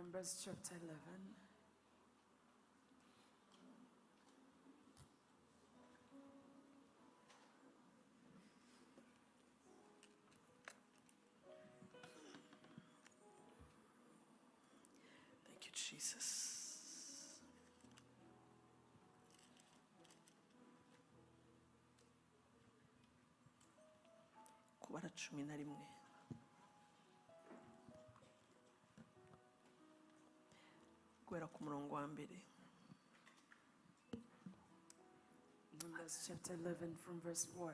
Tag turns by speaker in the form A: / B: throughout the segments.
A: Numbers chapter 11.
B: Thank you, Jesus. Kubara 11. Guhera ku murongo wa mbere.
A: Numbers chapter 11 from verse 1.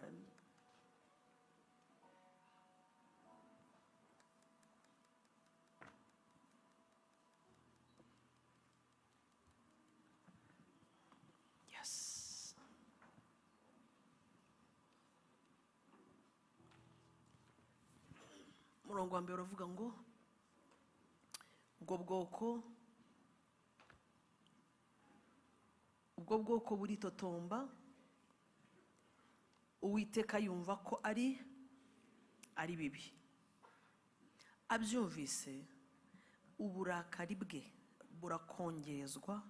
B: Yes. Murongo wa mbere uravuga ngo ubwo bwoko buritotomba, Uwiteka yumva ko ari bibi. Abyumvise uburakari bwe burakongezwa,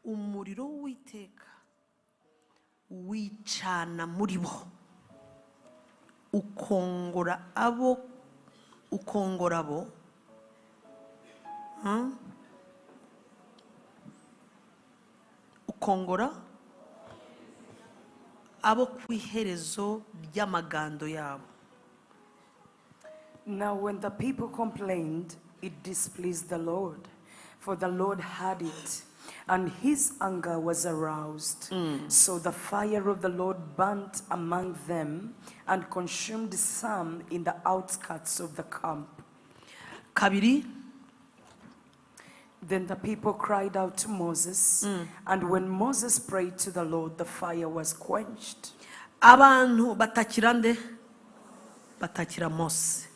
B: umuriro w'Uwiteka wicana muri bo, ukongora abo ku iherezo ry'amagando yabo.
A: Now when the people complained, it displeased the Lord, for the Lord heard it, and his anger was aroused. So the fire of the Lord burnt among them and consumed some in the outskirts of the camp.
B: Kabiri.
A: Then the people cried out to Moses, and when Moses prayed to the Lord, the fire was quenched.
B: Abantu batakira nde? Batakira Mose.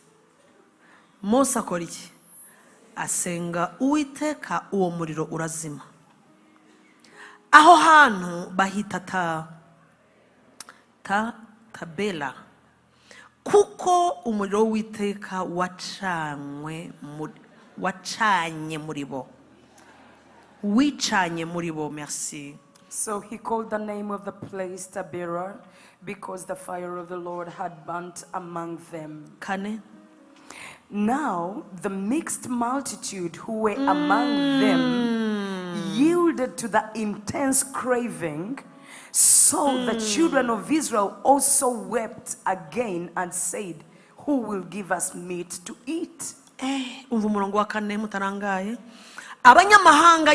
B: Mose akora iki? Asenga Uwiteka, uwo muriro urazima. Aho hantu bahita Tabela, kuko umuriro w'Uwiteka wacanye muri bo. Wicanye muri bo, merci.
A: So he called the name of the place Tabera, because the fire of the Lord had burnt among them.
B: Kane.
A: Now the mixed multitude who were among them yielded to the intense craving, so the children of Israel also wept again and said, who will give us meat to eat?
B: Umva umurongo wa kane mutarangaye. Abanyamahanga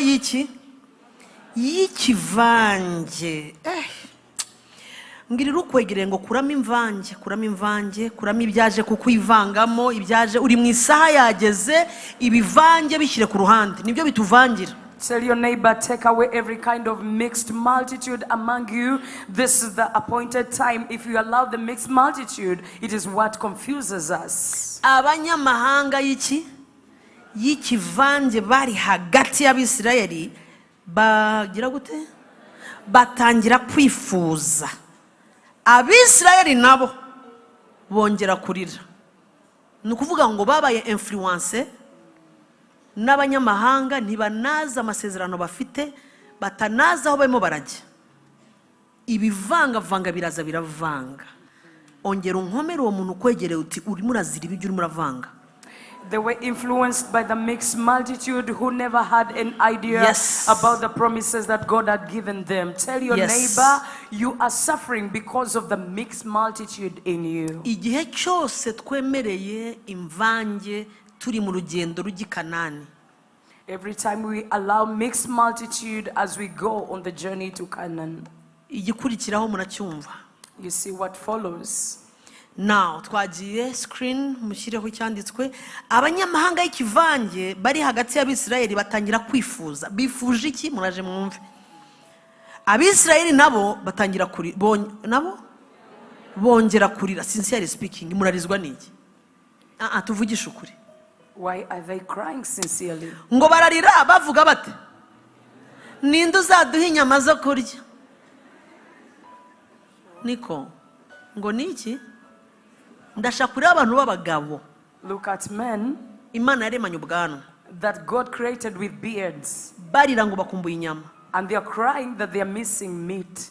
B: y'ikivange. Ngirira ukwegere ngo kuramo imvange, kuramo ibyaje kukwivangamo, ibyaje uri mu isaha yageze, ibivange bishyire ku ruhande, nibyo bituvangira.
A: Tell your neighbor, take away every kind of mixed multitude among you. This is the appointed time. If you allow the mixed multitude, it is what confuses us.
B: Abanyamahanga y'ikivange bari hagati y'Abisirayeli bagira gute? Batangira kwifuza. Abisirayeli nabo bongera kurira. Nukuvuga ngo babaye influence n'abanyamahanga, ntibanaza amasezerano bafite, batanaza aho barimo barajya. Ibivanga biraza biravanga. Ongera unkomere uwo muntu kwegereye uti urimo urazira ibyo urimo uravanga.
A: They were influenced by the mixed multitude who never had an idea about the promises that God had given them. Tell your neighbor, you are suffering because of the mixed multitude in you.
B: Igihe cyose twemereye imvange turi mu rugendo rujya Kanani.
A: Every time we allow mixed multitude as we go on the journey to Canaan,
B: igikurikiraho muracyumva.
A: You see what follows.
B: Now twagiye screen mushyireho cyanditswe abanyamahanga y'ikivange bari hagati y'Abisirayeli batangira kwifuza. Bifuje iki? Muraje mwumve. Abisirayeli nabo batangira nabo bongera kurira. Sincerely speaking, murarizwa niki? Tuvugisha ukuri.
A: Why are they crying sincerely?
B: Ngo bararira bavuga bate? Ninde uzaduha inyama zo kurya? Niko ngo niki? Ndashaka kureba abantu b'abagabo.
A: Look at men.
B: Imana yaremanye ubwanwa.
A: that God created with beards.
B: barira ngo bakumbuye inyama.
A: And they are crying that they are missing meat.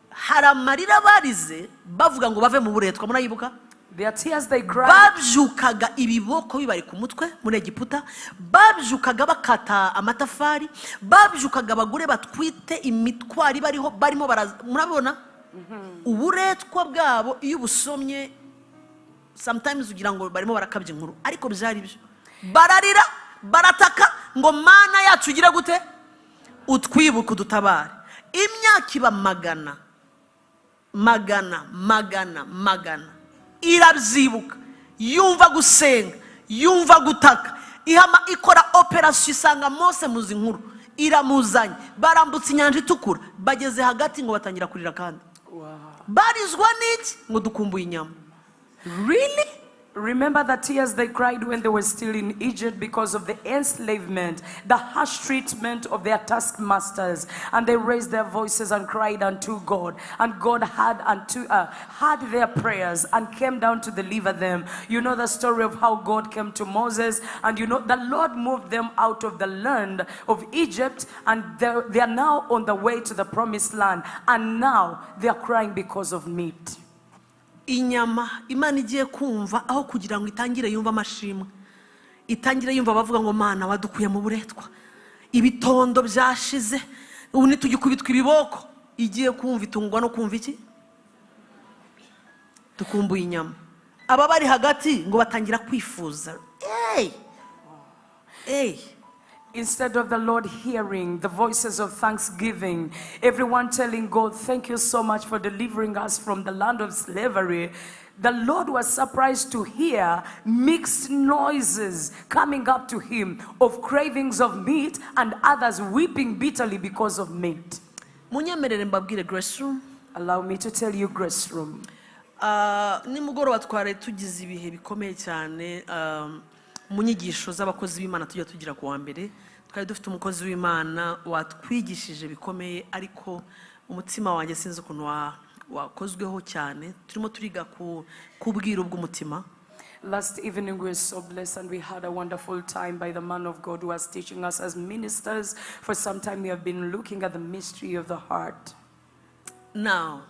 B: Hari amarira barize bavuga ngo bave mu buretwa, murayibuka?
A: Their tears they cried.
B: Babyukaga ibiboko bibari ku mutwe muri Egiputa, babyukaga bakata amatafari, babyukaga abagore batwite imitwari barimo murabona uburetwa bwabo iyo ubusomye sometimes ugira ngo barimo barakabye inkuru, ariko byari byo. Bararira barataka ngo mana yacu ugira gute utwibuka udutabare. Imyaka iba magana irabyibuka, yumva gusenga, yumva gutaka, ihama ikora operation isanga Mose muzi nkuru, iramuzanye, barambutse inyanja itukura, bageze hagati ngo batangira kurira kandi. Barizwa n'iki ngo dukumbuye inyama. Really?
A: Remember the tears they cried when they were still in Egypt because of the enslavement, the harsh treatment of their taskmasters, and they raised their voices and cried unto God, and God heard their prayers and came down to deliver them. You know the story of how God came to Moses, and you know the Lord moved them out of the land of Egypt, and they are now on the way to the promised land, and now they are crying because of meat.
B: Inyama Imana igiye kumva aho kugira ngo itangire yumva amashimwe, itangire yumva bavuga ngo Mana wadukuye mu buretwa, ibitondo byashize ubu nitugikubitwa ibiboko, igiye kumva itungwa no kumva iki tukumbuye inyama. Aba bari hagati ngo batangira kwifuza.
A: Instead of the Lord hearing the voices of thanksgiving, everyone telling God, thank you so much for delivering us from the land of slavery, the Lord was surprised to hear mixed noises coming up to him of cravings of meat and others weeping bitterly because of meat.
B: Munyemerere mbabwire Grace Room.
A: Allow me to tell you, Grace Room.
B: Nimugoroba tware tugize ibihe bikomeye cyane mu nyigisho z'abakozi b'Imana tujya tugira ku wa mbere. Twari dufite umukozi w'Imana watwigishije bikomeye, ariko umutima wanjye sinzi ukuntu wakozweho cyane. Turimo turiga kubwira ubw'umutima.
A: Last evening we were so blessed and we had a wonderful time by the man of God who was teaching us as ministers. For some time we have been looking at the mystery of the heart.
B: Now,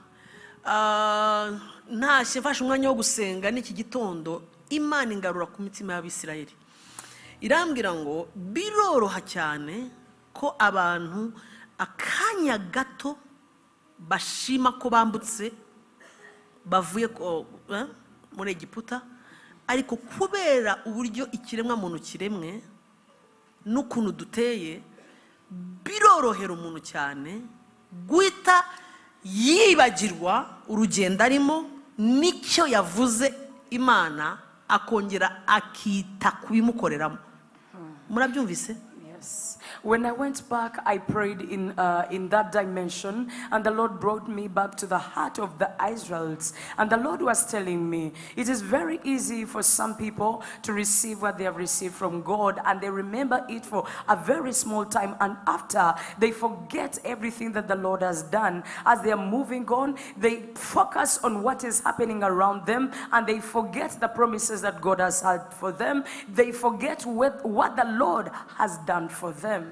B: ntashye mfashe umwanya wo gusenga n'iki gitondo, Imana ingarura ku mitima y'Abisirayeli. Irambwira ngo biroroha cyane ko abantu akanya gato bashima ko bambutse bavuye muri Egiputa, ariko kubera uburyo ikiremwa muntu kiremwe n'ukuntu duteye, birorohera umuntu cyane guhita yibagirwa urugendo arimo n'icyo yavuze Imana, akongera akita kubimukoreramo. Murabyumvise?
A: Yes. When I went back, I prayed in that dimension, and the Lord brought me back to the heart of the Israelites. And the Lord was telling me, it is very easy for some people to receive what they have received from God, and they remember it for a very small time, and after they forget everything that the Lord has done. As they are moving on, they focus on what is happening around them, and they forget the promises that God has had for them. They forget what the Lord has done for them.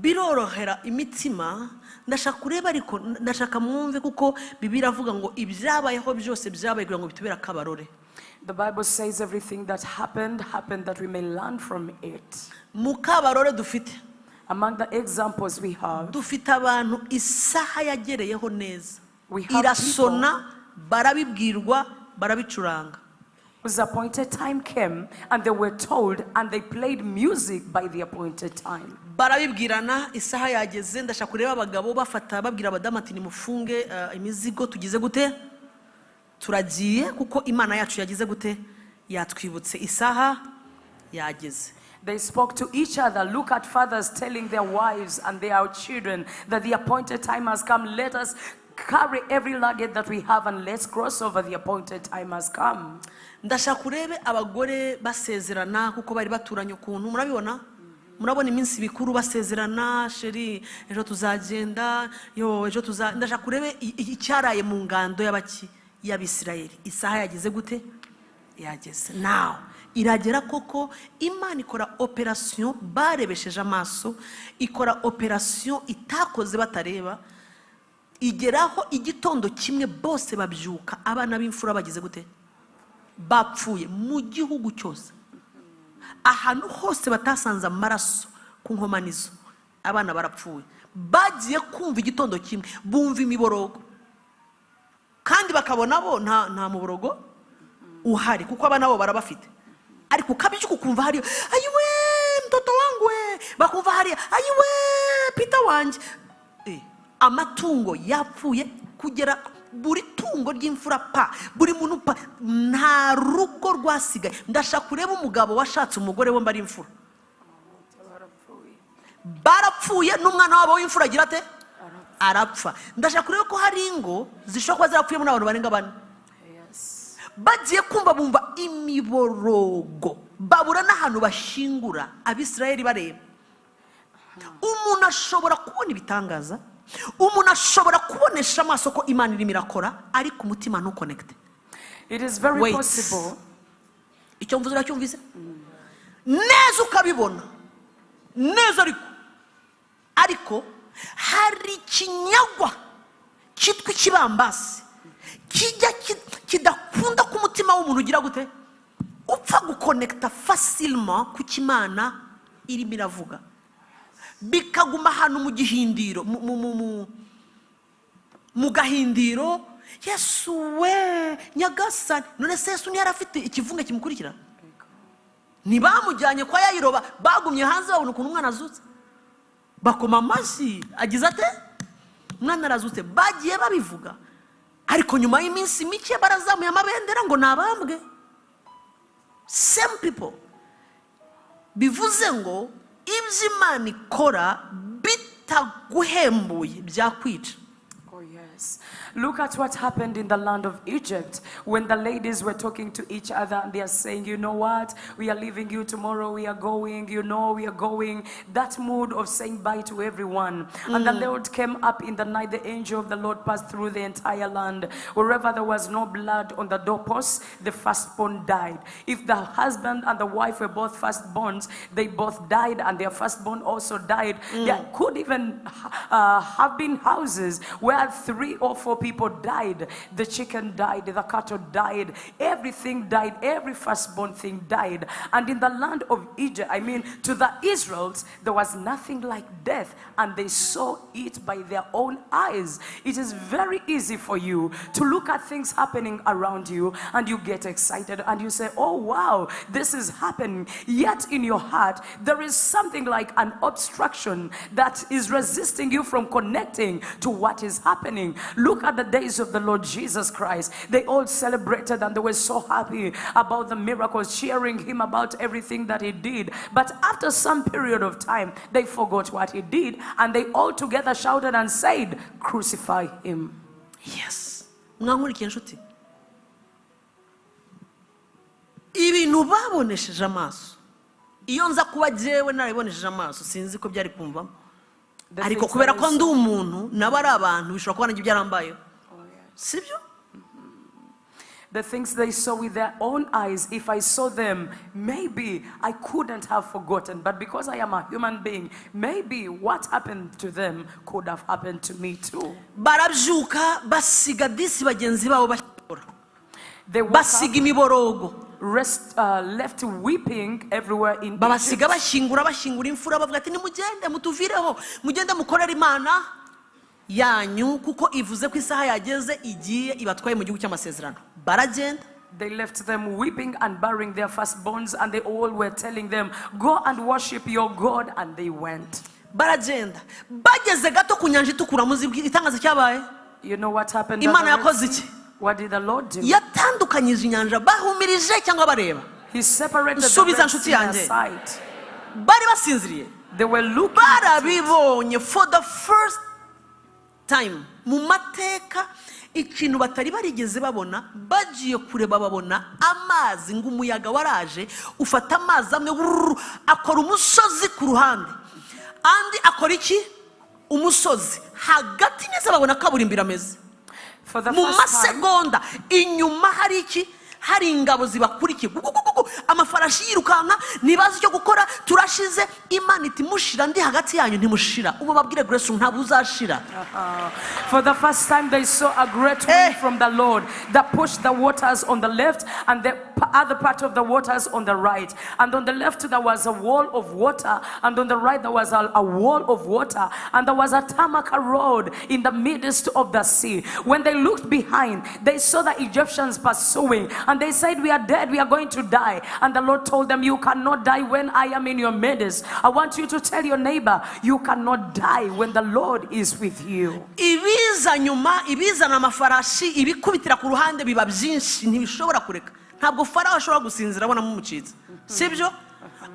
B: Birorohera imitima. Ndashaka kureba ariko ndashaka mwumve kuko Bibiliya avuga ngo ibyabayeho byose byabaye kugira ngo bitubera kabarore.
A: The Bible says everything that happened that we may learn from it.
B: Mu kabarore dufite,
A: among the examples we have,
B: dufite abantu isaha yagereyeho neza,
A: we have
B: irasona, barabibwirwa, barabicuranga.
A: whose appointed time came and they were told and they played music by the appointed time.
B: Barabibwirana, isaha yageze. Ndashaka kureba abagabo bafata babwira abadamu ati nimufunge imizigo, tugize gute turagiye kuko Imana yacu yagize gute yatwibutse, isaha yageze.
A: They spoke to each other. Look at fathers telling their wives and their children that the appointed time has come. Let us carry every luggage that we have and let's cross over. The appointed time has come.
B: Ndashaka kurebe abagore basezerana kuko bari baturanye ukuntu, murabibona? Murabona iminsi bikuru basezerana, sheri ejo tuzagenda, yo ejo ndashaka kurebe icyaraye mu ngando y'Abisirayeli. Isaha yagize gute yageze. Now iragera koko Imana ikora operation barebesheje amaso, ikora operation itakoze batareba, igeraho igitondo kimwe bose babyuka abana b'imfura bagize gute, bapfuye mu gihugu cyose. Ahantu hose batasanze amaraso ku nkomanizo, abana barapfuye. Bagiye kumva igitondo kimwe bumva imiborogo, kandi bakabona bo nta muborogo uhari kuko abana bo barabafite, ariko kabijuku kumva hari ayiwe mtoto wangu we, bakumva hari ayiwe pita wanje. Amatungo yapfuye kugera buri tungo ry'imfura pa, buri muntu pa, nta rugo rwasigaye. Ndashaka kureba umugabo washatse umugore we mbari imfura, barapfuye n'umwana wabo w'imfura agira ate, arapfa. Ndashaka kureba ko hari ingo zishobora kuba zarapfuye n'abantu barenga bane. Bagiye kumva bumva imiborogo, babura n'ahantu bashingura. Abisirayeli bareba. Umuntu ashobora kubona ibitangaza, umuntu ashobora kubonesha amaso ko Imana irimo irakora, ariko umutima ntuconnecte.
A: It is very possible.
B: Icyo mvuze uracyumvise neza ukabibona neza, ariko hari ikinyagwa cyitwa ikibambasi kijya kidakunda ku mutima w'umuntu ugira gute, upfa guconnecta facilement ku Imana irimo iravuga, bikaguma hano mu gihindiro, mu gahindiro. Yesu we nyagasani, none se Yesu ntiyari afite ikivunga kimukurikira? Ntibamujyanye kwa Yayiroba, bagumye hanze babona ukuntu umwana azutse, bakoma amashyi agize ate, umwana arazutse. Bagiye babivuga, ariko nyuma y'iminsi mike barazamuye amabendera ngo nabambwe. Same people. Bivuze ngo ibyo Imana ikora bitaguhembuye byakwica.
A: Oh yes. Look at what happened in the land of Egypt when the ladies were talking to each other and they are saying, you know what, we are leaving you tomorrow, we are going, we are going. That mood of saying bye to everyone. And the Lord came up in the night, the angel of the Lord passed through the entire land. Wherever there was no blood on the doorpost, the firstborn died. If the husband and the wife were both firstborns, they both died and their firstborn also died. There could even have been houses where 3 or 4 people died. The chicken died, the cattle died, everything died, every firstborn thing died. And in the land of Egypt, to the Israelites, there was nothing like death, and they saw it by their own eyes. It is very easy for you to look at things happening around you and you get excited and you say, oh wow, this is happening. Yet in your heart, there is something like an obstruction that is resisting you from connecting to what is happening. Look at the days of the Lord Jesus Christ. They all celebrated and they were so happy about the miracles, cheering him about everything that he did. But after some period of time, they forgot what he did and they all together shouted and said, crucify him.
B: Yes. Mwamurikiye nshuti. Ibintu babonesheje amaso. Iyo nza kuba jewe narabonesheje amaso sinzi ko byari kumva. Ariko kubera ko ndi umuntu nabari abantu bishobora kuba nanjye byarambaye. Sibyo?
A: The things they saw with their own eyes, if I saw them, maybe I couldn't have forgotten. But because I am a human being, maybe what happened to them could have happened to me too.
B: Barabyuka basiga disi bagenzi babo bashora.
A: They
B: basiga imiborogo.
A: Left weeping everywhere in Egypt.
B: Babasiga bashingura imfura bavuga ati nimugende mutuvireho, mugende mukorera Imana yanyu kuko ivuze ko isaha yageze igiye ibatwaye mu gihugu cy'amasezerano. Baragenda.
A: They left them weeping and burying their firstborns, and they all were telling them, go and worship your God, and they went.
B: Baragenda. Bageze gato ku nyanja itukura muzi itangaza cyabaye.
A: You know what happened?
B: Imana yakoze iki?
A: What did the Lord do?
B: Yatandukanyije inyanja bahumirije cyangwa bareba.
A: He separated
B: Subiza
A: the
B: nshuti
A: Red
B: yanjye.
A: sight.
B: Bari basinziriye.
A: They were looking
B: barabibonye for the first time mu mateka, ikintu batari barigeze babona. Bagiye kureba babona amazi ng'umuyaga waraje ufata amazi amwe akora umusozi ku ruhande, andi akora iki umusozi hagati neza babona kaburimbi rameze mu masegonda. Inyuma hari iki? hari ingabo zibakurikiye amafarashi yirukanka nibaza icyo gukora turashize Imana iti mushira ndi hagati yanyu ntimushira ubu babwire Grace ntabwo uzashira.
A: For the first time they saw a great wind from the Lord that pushed the waters on the left and the other part of the waters on the right, and on the left there was a wall of water and on the right there was a wall of water, and there was a tarmac road in the midst of the sea. When they looked behind, they saw the Egyptians pursuing, and they said, we are dead, we are going to die. And the Lord told them, you cannot die when I am in your midst. I want you to tell your neighbor, you cannot die when the Lord is with you.
B: Ibiza nyuma ibizana amafarashi ibikubitira ku ruhande biba byinshi ntibishobora kureka. Ntabwo faraho ashobora gusinzira abona mumucitse, sibyo?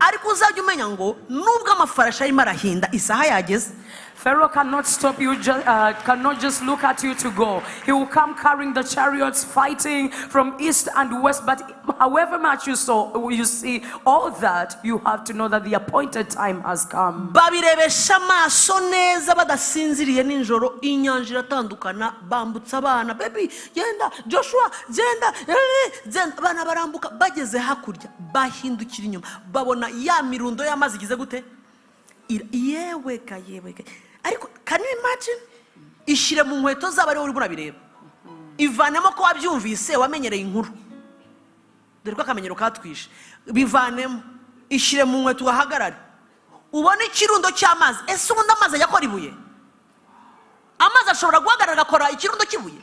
B: Ariko uzajya umenya ngo nubwo amafarashi arimo arahinda isaha yageze.
A: Pharaoh cannot stop you, cannot just look at you to go. He will come carrying the chariots, fighting from east and west. But however much you see all that, you have to know that the appointed time has come.
B: Babirebesha amaso neza badasinziriye ninjoro inyanja iratandukana bambutsa abana baby genda Joshua genda abana barambuka bageze hakurya bahindukira inyuma babona ya mirundo y'amazi igize gute yewe ka ariko can you imagine ishire mu nkweto z'abari uri burabireba ivanemo ko wabyumvise wamenyereye inkuru dore ko akamenyero katwishe bivanemo ishire mu nkweto wahagarare ubone ikirundo cy'amazi ese ubundi amazi yakora ibuye amazi ashobora guhagarara akora ikirundo kibuye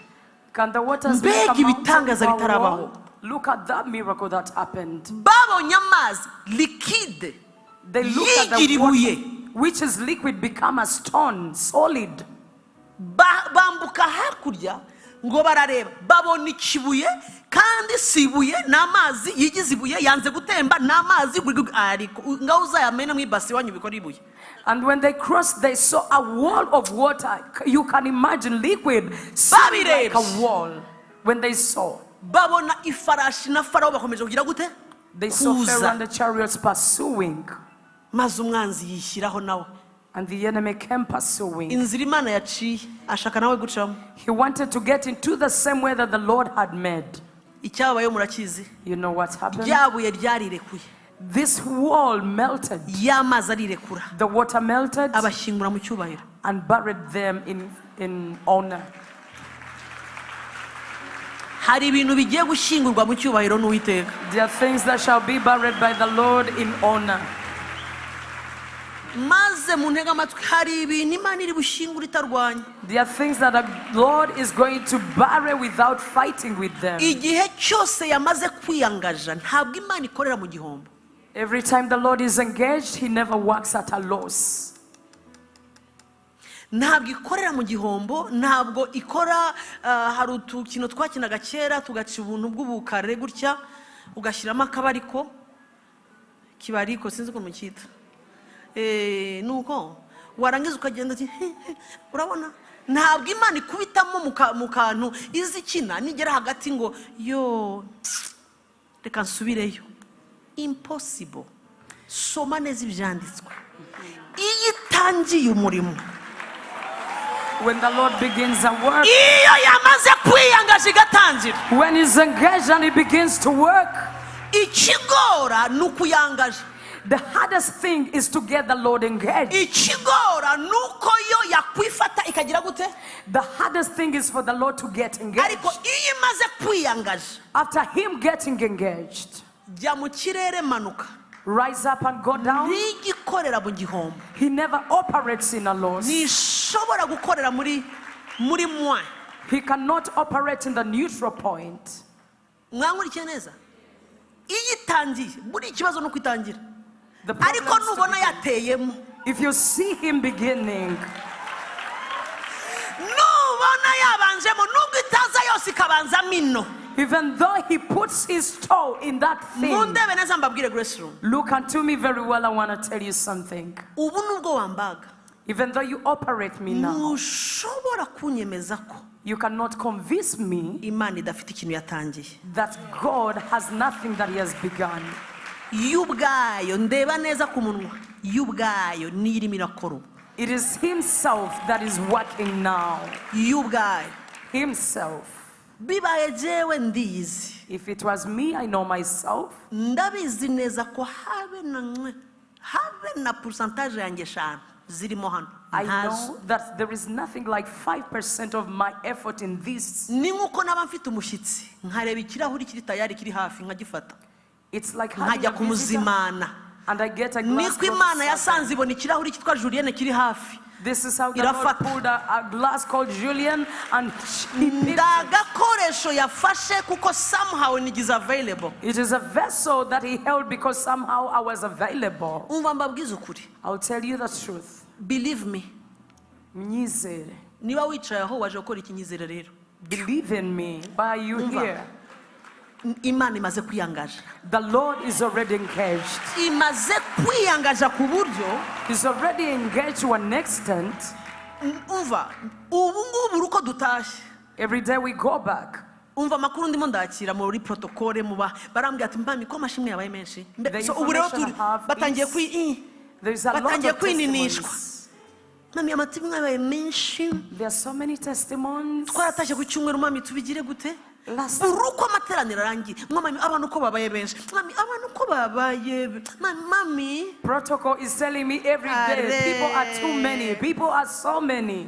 A: Can the waters
B: mbega ibitangaza bitarabaho.
A: Look at that miracle that happened.
B: Babonye amazi liquide
A: They looked at the water, which is liquid, become a stone, solid.
B: Bambuka hakurya ngo barareba babona ikibuye kandi sibuye n'amazi yigize ibuye yanze gutemba n'amazi ariko ngaho uzayamena mu ibasi wanyu bikora ibuye.
A: And when they crossed, they saw a wall of water. You can imagine liquid like a wall. When they saw,
B: babona ifarashi na Farawo bakomeje kugira gute?
A: They saw Pharaoh and the chariots pursuing.
B: Maze umwanzi yishyiraho nawe.
A: And the enemy came pursuing.
B: Inzira Imana yaciye ashaka nawe gucamo.
A: He wanted to get into the same way that the Lord had made.
B: Icyabaye murakizi.
A: You know what happened?
B: Ryabuye ryarirekuye.
A: This wall melted.
B: Yamazi arirekura.
A: The water melted
B: abashyingura mu cyubahiro
A: and buried them in honor.
B: Hari ibintu bigiye gushyingurwa mu cyubahiro n'Uwiteka.
A: There are things that shall be buried by the Lord in honor.
B: Maze mu ntega amatwi hari ibintu Imana iri bushyingura itarwanya.
A: There are things that the Lord is going to bury without fighting with them.
B: Igihe cyose yamaze kwiyangaja ntabwo Imana ikorera mu gihombo.
A: Every time the Lord is engaged, He never works at a loss.
B: Ntabwo ikorera mu gihombo, ntabwo ikora hari utukino twakinaga kera tugaca ubuntu bw'ubukare gutya ugashyiramo akabariko kibariko sinzi ko mukita nuko warangiza ukagenda ati urabona ntabwo Imana ikubitamo mu kantu izikina nigera hagati ngo yo reka nsubireyo. Impossible. Soma neza ibyanditswe. Iyo itangiye umurimo,
A: when the Lord begins a work,
B: iyo yamaze kwiyangaje igatangira,
A: when He's engaged and He begins to work,
B: ikigora nukuyangaje.
A: The hardest thing is to get the Lord engaged.
B: Ikigora nuko yo yakwifata ikagira gute?
A: The hardest thing is for the Lord to get engaged.
B: Ariko iyo imaze kwiyangaje,
A: after Him getting engaged,
B: jya mu kirere manuka,
A: rise up and go down.
B: Ntigikorera mu gihombo.
A: He never operates in a loss.
B: Nishobora gukorera muri mwa.
A: He cannot operate in the neutral point.
B: Mwangurikiye neza. Iyo itangiye buri ikibazo nuko itangira.
A: The problem
B: Ariko nubona yateyemo,
A: if you see Him beginning,
B: nubona yabanjemo nubwo itaza yose ikabanza mino,
A: even though He puts His toe in that thing.
B: Mundebe neza mbabwire Grace Room.
A: Look unto me very well. I want to tell you something.
B: Ubu nubwo wambaga,
A: even though you operate me now,
B: ntushobora kunyemeza ko
A: you cannot convince me
B: Imana idafite ikintu yatangiye.
A: that God has nothing that He has begun.
B: Yubwayo ndeba neza ku munwa, yubwayo nirimo irakora.
A: It is Himself that is working now.
B: Yubwayo
A: Himself.
B: bibaye jewe ndizi.
A: If it was me, I know myself.
B: Ndabizi neza ko habe na percentage yanjye 5 zirimo hano.
A: I know that there is nothing like 5% of my effort in this.
B: Ni nkuko naba mfite umushyitsi nkareba ikirahuri kiri tayari kiri hafi nkagifata.
A: It's like
B: nkajya kumuzimana.
A: And I get a glass.
B: Niko Imana yasanze ibona ikirahuri kitwa Julienne kiri hafi.
A: This is how the Lord pulled a glass called Julienne and he picked it.
B: Ndagakoresho yafashe kuko somehow it is available.
A: It is a vessel that he held because somehow I was available.
B: Umva mbabwiza ukuri.
A: I'll tell you the truth.
B: Believe me.
A: Mnyizere.
B: Niba wicaye aho waje gukora ikinyizere rero.
A: Believe in me. By you here.
B: Imana imaze kwiyangaje.
A: The Lord is already engaged.
B: Imaze kwiyangaje ku buryo.
A: He's already engaged to an extent.
B: Umva, ubu ngubu uko dutashye.
A: Every day we go back.
B: Umva makuru ndimo ndakira muri protocole muba barambwira ati mbami ko amashimwe yabaye menshi. So ubu rero batangiye kwininishwa. Mami amatimwe yabaye menshi.
A: There are so many testimonies.
B: Twaratashye ku cyumweru mami tubigire gute? Uruko amateraniro arangiye. Mami abantu ko babaye benshi. Mami abantu ko babaye. Mami.
A: Protocol is telling me every day people are too many. People are so many.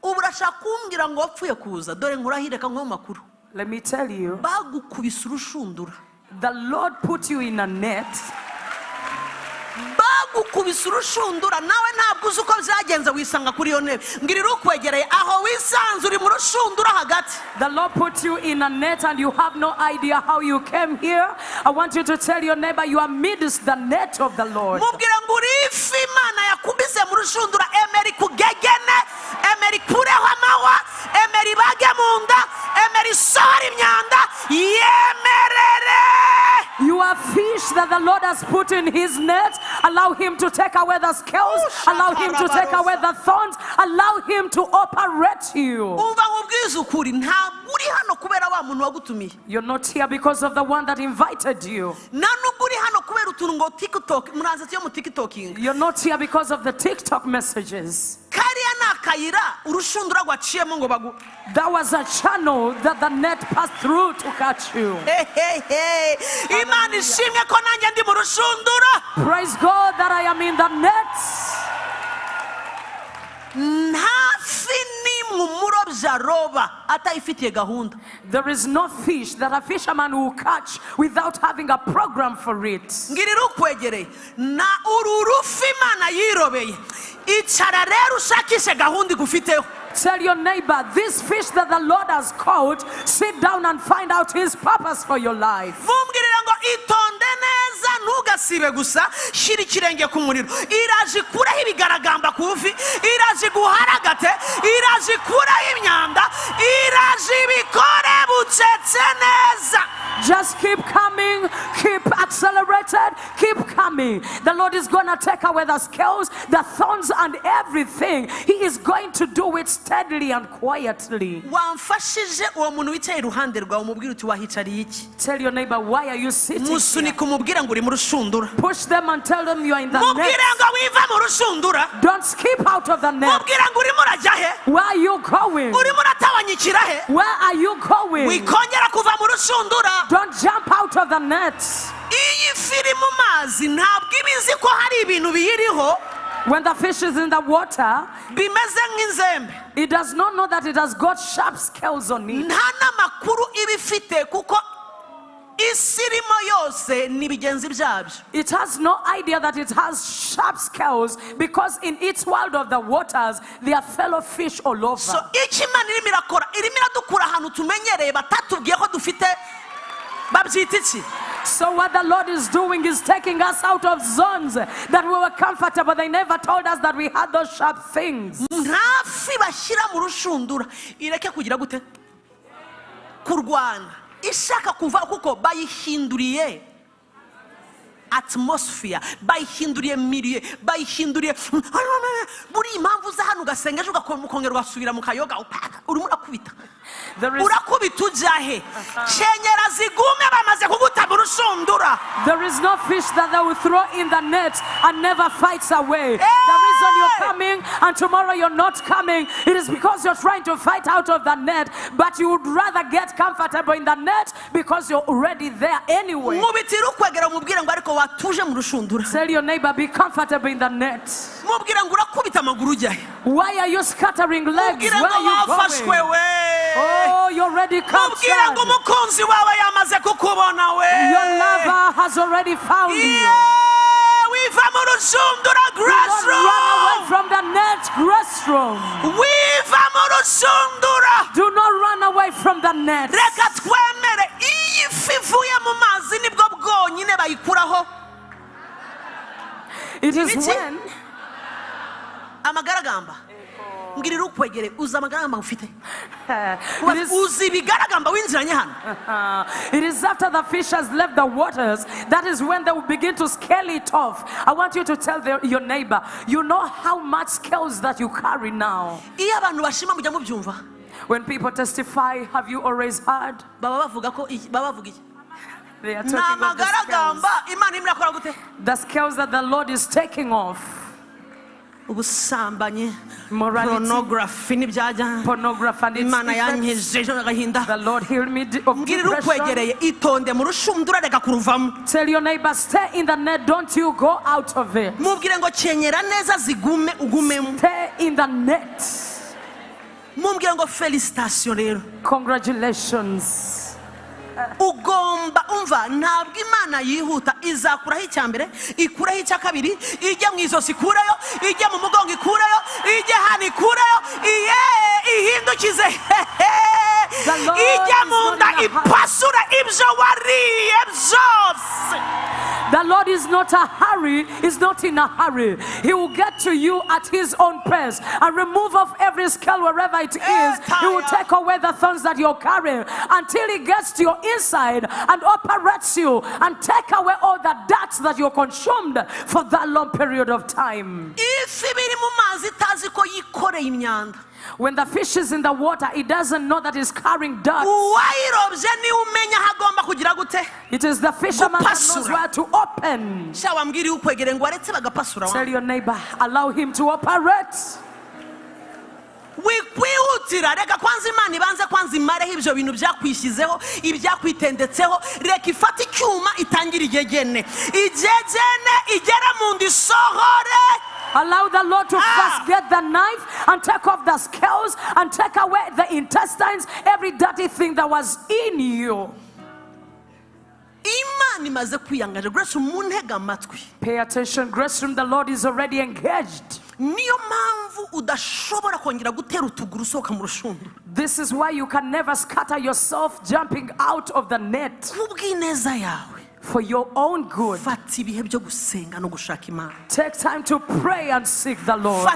B: Uburashaka kumbwira ngo wapfuye kuza. Dore nkurahireka nko makuru.
A: Let me tell you.
B: Bagukubisa urushundura.
A: The Lord put you in a net.
B: Bagukubisa urushundura nawe ntabwo uzi uko byagenze wisanga kuri yo ntebe. Ngirira ukwegereye aho wisanze uri mu rushundura hagati.
A: The Lord put you in a net and you have no idea how you came here. I want you to tell your neighbor you are amidst the net of the Lord.
B: Mubwira ngo uri ifi Imana yakubise mu rushundura emeri kugegene emeri kureho amawa emeri bage munda emeri sori imyanda yemerere.
A: You are fish that the Lord has put in his net. Allow him to take away the scales. Allow him to take away the thorns. Allow him to operate you. You're not here because of the one that invited you. You're not here because of the TikTok messages. That was a channel that the net passed through to catch you. Praise God that I am in the net. There is no fish that a fisherman will catch without having a program for it. Tell your neighbor, this fish that the Lord has caught, sit down and find out his purpose for your life.
B: ntugasibe gusa shira ikirenge ku muriro iraje kuraho ibigaragamba kufi iraje guharagate iraje kuraho imyanda iraje bikore bucetse neza.
A: Just keep coming, keep accelerated, keep coming. The Lord is going to take away the scales, the thorns and everything. He is going to do it steadily and quietly.
B: Wamfashije uwo muntu wicaye iruhande rwawe umubwire uti wahicariye iki.
A: Tell your neighbor, why are you sitting here?
B: Musunika umubwira ngo uri mu rushundura.
A: Push them and tell them you are in the net.
B: Mubwire ngo wiva mu rushundura.
A: Don't skip out of the net.
B: Mubwire ngo urimo urajya he.
A: Where are you going?
B: Urimo uratawanyikira he.
A: Where are you going?
B: Wikongera kuva mu rushundura.
A: Don't jump out of the net.
B: Iyi firi mu mazi ntabwo ibizi ko hari ibintu biyiriho.
A: When the fish is in the water,
B: bimeze nk'inzembe.
A: It does not know that it has got sharp scales on it.
B: Nta namakuru ibifite kuko isirimo yose nibigenzi byabyo.
A: It has no idea that it has sharp scales because in its world of the waters there are fellow fish all over.
B: So iki Imana irimo irakora irimo iradukura ahantu tumenyereye batatubwiye ko dufite babyita iki.
A: So what the Lord is doing is taking us out of zones that we were comfortable. They never told us that we had those sharp things.
B: Ntafi bashyira mu rushundura ireke kugira gute kurwana ishaka kuva kuko bayihinduriye atmosphere, bayihinduriye milieu, bayihinduriye buri impamvu za hano ugasenga ejo ugakongera ugasubira mu kayoga urimo urakubita. urakubita ujyahe kenyera zigume bamaze kuguta mu rushundura.
A: There is no fish that they will throw in the net and never fights away. The reason you're coming and tomorrow you're not coming, it is because you're trying to fight out of the net, but you would rather get comfortable in the net because you're already there anyway.
B: Mubitira ukwegera umubwire ngo ariko watuje mu rushundura.
A: Tell your neighbor, be comfortable in the net.
B: Mubwire ngo urakubita amaguru ujyahe.
A: Why are you scattering legs? Where are you going? Oh, you're already captured. Your lover has already found you. Do not run away from the net, restroom. Do not run away from the net. It is when
B: amagaragamba ngirira ukwegere uza amagaragamba ufite uzi bigaragamba winziranye hano.
A: It is after the fish has left the waters that is when they will begin to scale it off. I want you to tell your neighbor, you know how much scales that you carry now.
B: Iyo abantu bashima mujya mubyumva.
A: When people testify, have you always heard?
B: Baba bavuga ko baba bavuga iki?
A: They are talking of the scales. The scales that the Lord is taking off.
B: Ubusambanyi,
A: pornography and its effects. The Lord healed me of depression. Tell your neighbor, stay in the net, don't you go out of it. Stay in the net. Congratulations.
B: Ugomba umva ntabwo Imana yihuta izakuraho icyambere ikuraho icyakabiri ijya mu izosi ikurayo ijya mu mugongo ikurayo ijya hano ikurayo ihindukize ijya mu nda ipasura ibyo wariye byose.
A: The Lord is not a hurry, is not in a hurry. He will get to you at his own pace and remove off every scale wherever it is. He will take away the thorns that you're carrying until he gets to your inside and operates you and take away all the dirt that you're consumed for that long period of time. When the fish is in the water, it doesn't know that it's carrying dirt. It is the fisherman that knows where to open. Tell your neighbor, allow him to operate.
B: wikwihutira reka kwanza Imana ibanze kwanza imareho ibyo bintu byakwishyizeho ibyakwitendetseho reka ifate icyuma itangira igegene igera mu ndi sohore.
A: Allow the Lord to first get the knife and take off the scales and take away the intestines, every dirty thing that was in you. Pay attention, grace room, the Lord is already engaged. This is why you can never scatter yourself jumping out of the net. For your own good. Take time to pray and seek the Lord.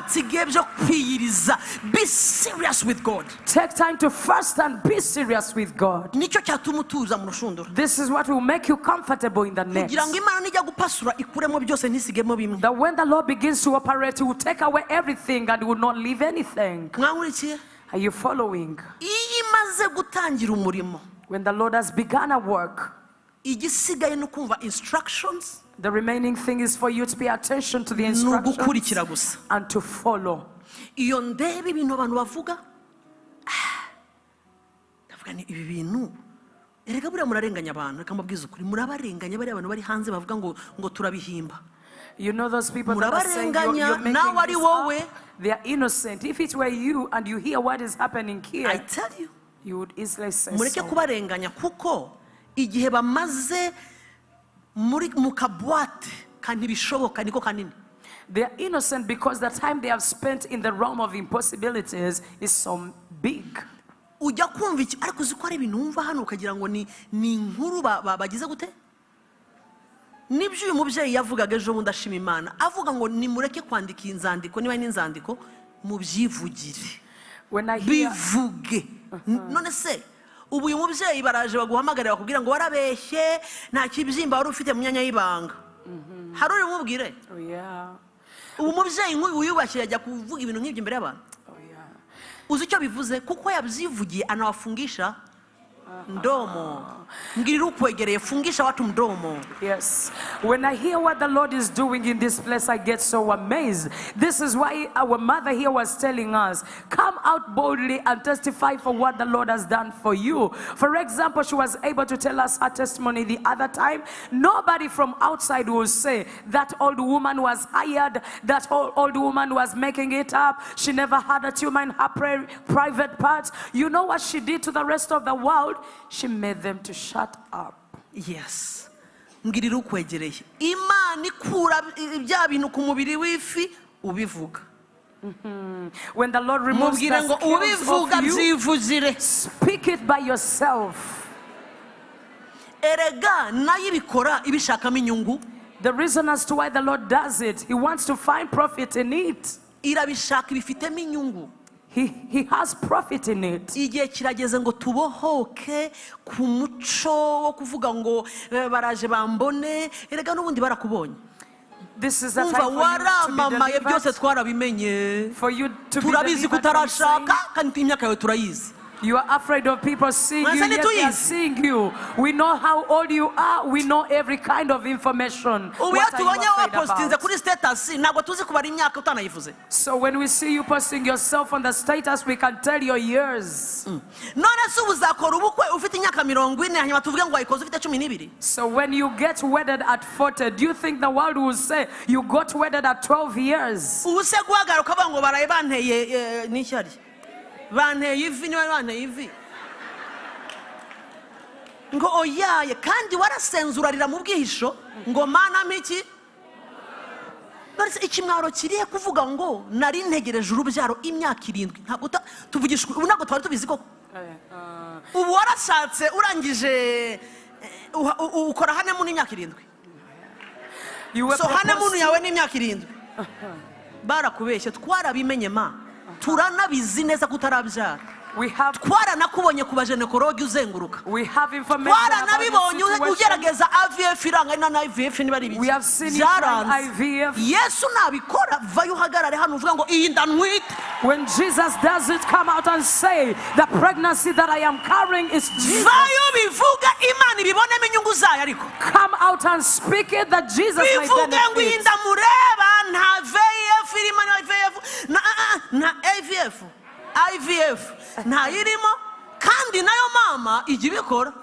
B: Be serious with God.
A: Take time to fast and be serious with God. This is what will make you comfortable in the net. That when the Lord begins to operate, He will take away everything and will not leave anything. Are you following? When the Lord has begun a work,
B: instructions.
A: The remaining thing is for you to pay attention to the instructions and to follow. You know those people that are saying you're making this up? They are innocent. If it were you and you hear what is happening here,
B: I tell you,
A: you would easily say
B: so. Igihe bamaze muri mukabwate kandi bishoboka niko kanini.
A: They are innocent because the time they have spent in the realm of impossibilities is so big.
B: Ujya kumva iki ariko uziko ari ibintu umva hano ukagira ngo ni inkuru bagize gute? Nibyo uyu mubyeyi yavugaga ejo bundi ashima Imana avuga ngo nimureke kwandika inzandiko niba ni inzandiko mubyivugire.
A: When I hear
B: bivuge none se ubu uyu mubyeyi baraje baguhamagarira bakubwira ngo warabeshye nta kibyimba wari ufite mu myanya y'ibanga. Hari uri mubwire? Ubu mubyeyi nk'uyu yubashye yajya kuvuga ibintu nk'ibyo imbere y'abantu. uzi icyo bivuze kuko yabyivugiye anawafungisha mdomo. Ngirira ukwegereye fungisha watu mdomo.
A: Yes. When I hear what the Lord is doing in this place, I get so amazed. This is why our mother here was telling us, come out boldly and testify for what the Lord has done for you. For example, she was able to tell us her testimony the other time. Nobody from outside will say that old woman was hired, that old woman was making it up. She never had a tumor in her private parts. You know what she did to the rest of the world? She made them to shut up.
B: Yes. Ngirira ukwegereye. Imana ikura bya bintu ku mubiri w'ifi ubivuga.
A: When the Lord removes the scales of you, speak it by yourself.
B: Erega nayo ibikora ibishakamo inyungu.
A: The reason as to why the Lord does it, He wants to find profit in it.
B: Irabishaka ibifitemo inyungu.
A: He has profit in it.
B: Igihe kirageze ngo tubohoke ku muco wo kuvuga ngo baraje bambone erega n'ubundi barakubonye.
A: This is the time for you to be delivered. For you to be
B: turabizi kutarashaka kandi imyaka yawe turayizi.
A: You are afraid of people seeing you, yet they are seeing you. We know how old you are. We know every kind of information. What are you afraid about? So when we see you posting yourself on the status, we can tell your years. So when you get wedded at 40, do you think the world will say you got wedded at 12 years?
B: Banteye ivi niwe banteye ivi ngo oyaye kandi warasenzurarira mu bwihisho ngo mana miki barese ikimwaro kiriye kuvuga ngo nari ntegereje urubyaro imyaka 7 ntabwo tuvugisha ntabwo twari tubizi ko ubu warashatse urangije ukora hane mu imyaka 7 so hane mu yawe ni imyaka 7 barakubeshye twarabimenye ma turanabizi neza kutarabyara. Twaranakubonye ku bajenekologi uzenguruka. Twaranabibonye ugerageza IVF iranga na IVF niba ari biki. Yesu nabikora vayo uhagarare hano uvuga ngo iyi ndanwite.
A: When Jesus does it, come out and say the pregnancy that I am carrying is Jesus.
B: Vayo bivuga Imana ibibonemo inyungu zayo ariko.
A: Come out and speak it that Jesus may benefit.
B: Bivuga ngo iyi ndamureba nta VF irimo na IVF nta irimo kandi nayo mama igibikora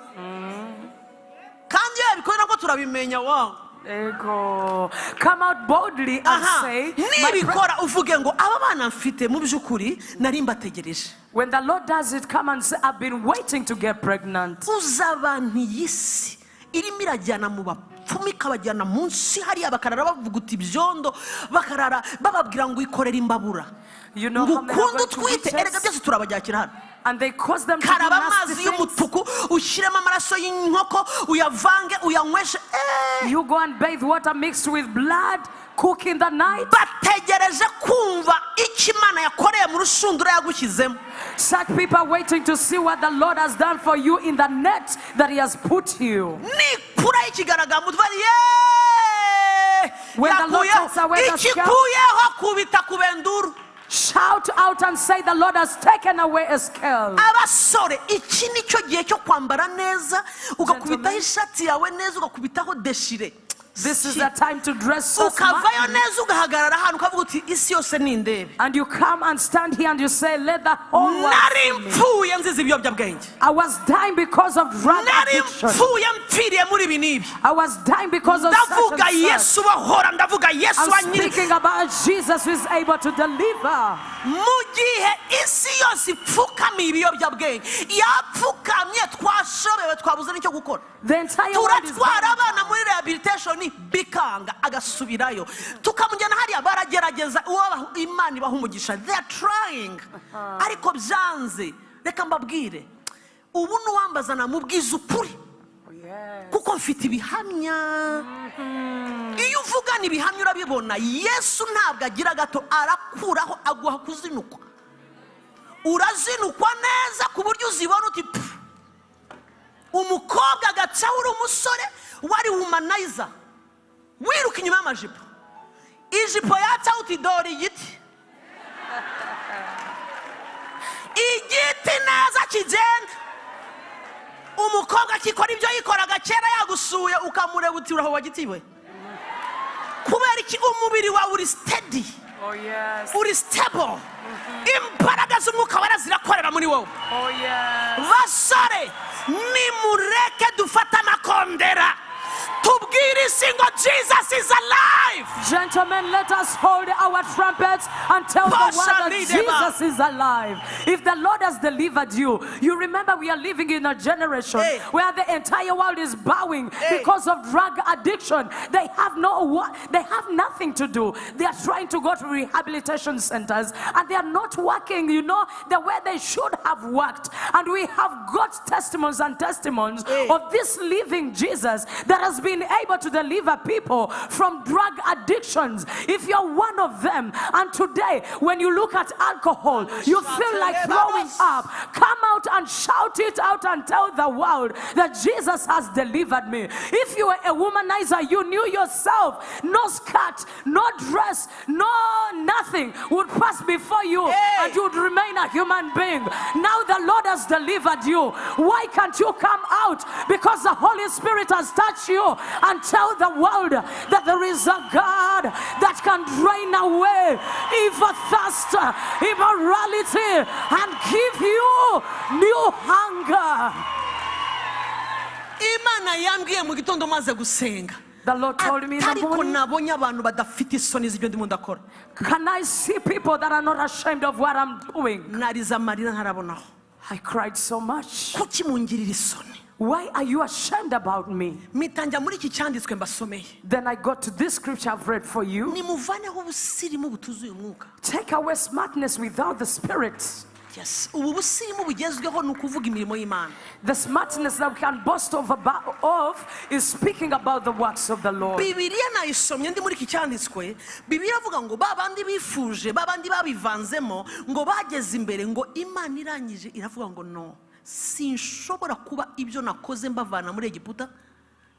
B: kandi yabikora ko turabimenya wow.
A: Ego. Come out boldly and say
B: nibikora uvuge ngo aba bana mfite mu byukuri nari mbategereje.
A: When the Lord does it, come and say I've been waiting to get pregnant.
B: Uzabantu yisi irimo irajyana mu bapfumi kabajyana munsi hariya bakarara bavuga uti byondo bakarara bababwira ngo ikorera imbabura.
A: You know how many
B: are twite erega byose turabajyakira hano.
A: And they cause them to
B: karaba amazi y'umutuku ushyiremo amaraso y'inkoko uyavange uyanyweshe.
A: You go and bathe water mixed with blood, cook in the night.
B: Bategereje kumva icyo Imana yakoreye mu rushundura yagushyizemo.
A: Such people are waiting to see what the Lord has done for you in the net that He has put you.
B: Nikura ikigaragara mutwari
A: when the Lord takes away the
B: scale,
A: shout out and say the Lord has taken away a scale.
B: Abasore iki nicyo gihe cyo kwambara neza ugakubitaho ishati yawe neza ugakubitaho deshire.
A: This is the time to dress so smart. And you come and stand here and you say, let the whole world see me. I was dying because of drug addiction. I was dying because of such and such. I'm speaking about Jesus who is able to deliver. The entire world is
B: bikanga agasubirayo tukamujyana hariya baragerageza uwo Imana ibaha umugisha. They are trying ariko byanze. Reka mbabwire ubu nuwambaza namubwiza ukuri kuko mfite ibihamya. Iyo uvugana ibihamya urabibona. Yesu ntabwo agira gato arakuraho aguha kuzinukwa. Urazinukwa neza ku buryo uzibona uti umukobwa agacaho uri umusore wari humanizer wiruka inyuma y'amajipo ijipo yacaho uti dore igiti igiti neza kigenda umukobwa kikora ibyo yikoraga kera yagusuye ukamureba uti uraho wagitiwe kubera iki umubiri wawe uri steady uri stable imbaraga z'umwuka wera zirakorera muri wowe basore nimureke dufata amakondera tubwire isi ngo Jesus is alive.
A: Gentlemen, let us hold our trumpets and tell the world that Jesus is alive. If the Lord has delivered you, you remember we are living in a generation where the entire world is bowing because of drug addiction. They have nothing to do. They are trying to go to rehabilitation centers and they are not working, the way they should have worked. And we have got testimonies and testimonies of this living Jesus that has been able to deliver people from drug addictions. If you're one of them, and today when you look at alcohol, you feel like throwing up, come out and shout it out and tell the world that Jesus has delivered me. If you were a womanizer, you knew yourself, no skirt, no dress, no nothing would pass before you and you would remain a human being. Now the Lord has delivered you. Why can't you come out? Because the Holy Spirit has touched you. And tell the world that there is a God that can drain away evil thirst, immorality, and give you new hunger.
B: Imana yambwiye mu gitondo maze gusenga.
A: The Lord told me in the morning, can I see people that are not ashamed of what I'm doing? I cried so much. Why are you ashamed about me? Then I got to this scripture I've read for you. Take away smartness without the Spirit.
B: Yes.
A: The smartness that we can boast of is speaking about the works of the Lord.
B: Sinshobora kuba ibyo nakoze mbavana muri Egiputa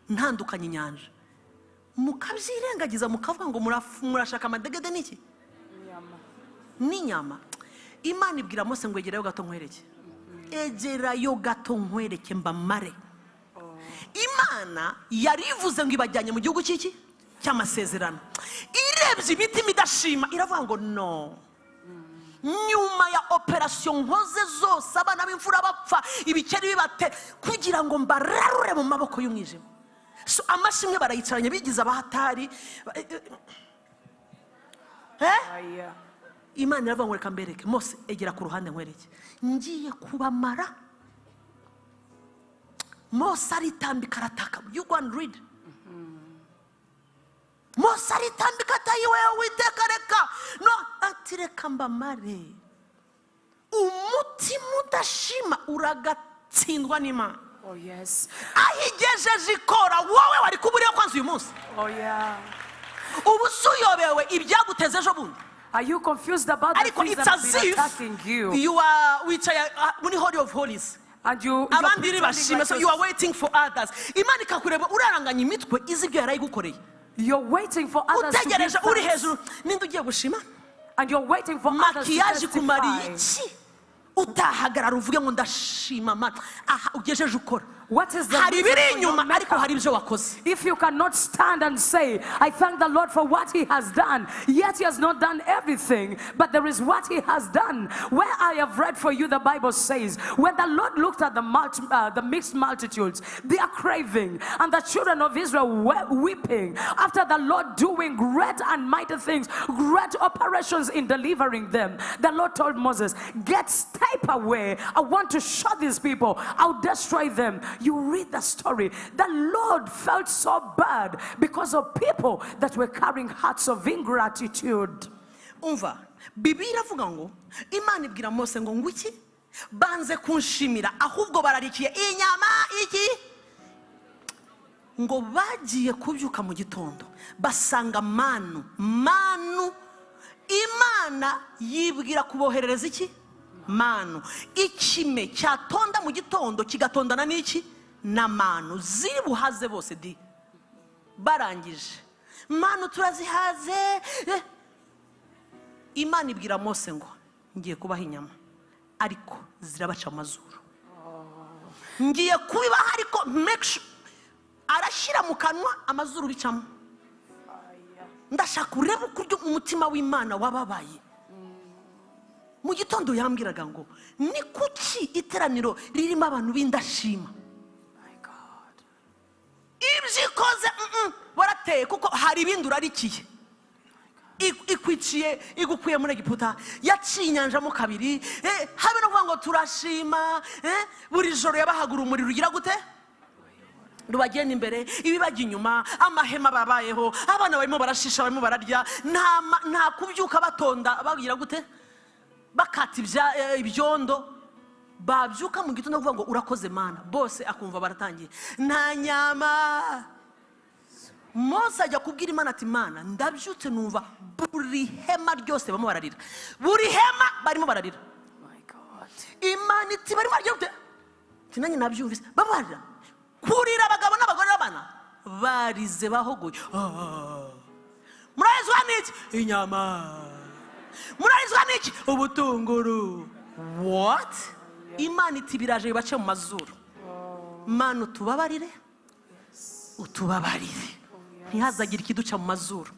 B: ntandukanye inyanja mukabyirengagiza mukavuga ngo murashaka amadegede niki n'inyama. Imana ibwira Mose ngo egerayo gato nkwereke egerayo gato nkwereke mbamare. Imana yari ivuze ngo ibajyanye mu gihugu cy'iki cy'amasezerano, irebye imitima idashima iravuga ngo no. Nyuma ya operation nkoze zose abana b'imfura bapfa ibikeri bibate kugira ngo mbararure mu maboko y'umwijima. So amashimwe barayicaranye bigize abahatari. Imana iravuga ngo reka mbereke. Mose egera ku ruhande nkwereke ngiye kubamara. Mose aritambika arataka. You go and read. Mose aritambika atayiwe Uwiteka reka no atireka mbamare. Umutima udashima uragatsindwa n'Imana.
A: Oh yes.
B: Ahigejeje ikora wowe wari kuburiye kwanza uyu munsi.
A: Oh yeah.
B: Ubu suyobewe ibyaguteze ejo bundi.
A: Are you confused about the things that have been attacking you?
B: You are when Holy of Holies.
A: And you
B: so you are waiting for others. Imana ikakureba uraranganya imitwe izi ibyo yarayigukoreye.
A: You're waiting for others to give thanks. And you're waiting for others to testify. What is the reason for your makeup? If you cannot stand and say, I thank the Lord for what He has done, yet He has not done everything, but there is what He has done. Where I have read for you, the Bible says, when the Lord looked at the mixed multitudes, they are craving, and the children of Israel were weeping after the Lord doing great and mighty things, great operations in delivering them. The Lord told Moses, get step away. I want to show these people. I'll destroy them. You read the story. The Lord felt so bad because of people that were carrying hearts of ingratitude.
B: Umva, Bibiliya iravuga ngo Imana ibwira Mose ngo ngwiki banze kunshimira ahubwo bararikiye inyama iki ngo bagiye kubyuka mu gitondo basanga manu Imana yibwira kuboherereza iki manu ikime cyatonda mu gitondo kigatondana n'iki na manu ziri buhaze bose di barangije manu turazihaze. Imana ibwira Mose ngo ngiye kubaha inyama ariko zirabaca amazuru. Ngiye kubibaha ariko make sure arashyira mu kanwa amazuru bicamo. Ndashaka urebe ukuryo umutima w'Imana wababaye. Mu gitondo yambwiraga ngo ni kuki iteraniro ririmo abantu b'indashima. Ibyikoze barateye kuko hari ibindi urarikiye. Ikwiciye igukuye muri Egiputa, yaciye inyanja mo kabiri, habe no kuvuga ngo turashima, buri joro yabahagura umuriro ugira gute rubagenda imbere, ibibajya inyuma, amahema babayeho, abana barimo barashisha, barimo bararya, nta kubyuka batonda bagira gute bakata ibyondo. Babyuka mu gitondo kuvuga ngo urakoze Mana, bose akumva baratangiye nta nyama. Mose ajya kubwira Imana ati Mana, ndabyutse numva buri hema ryose barimo bararira, buri hema barimo bararira. Imana iti barimo bararira gute? Tinanye nabyumvise babarira, kurira abagabo n'abagore n'abana barize bahogoye. Muraizwa n'iki? Inyama. Muraizwa n'iki? Ubutunguru. What? Imana iti biraje bibace mu mazuru. Mana utubabarire, utubabarire, ntihazagira ikiduca mu mazuru.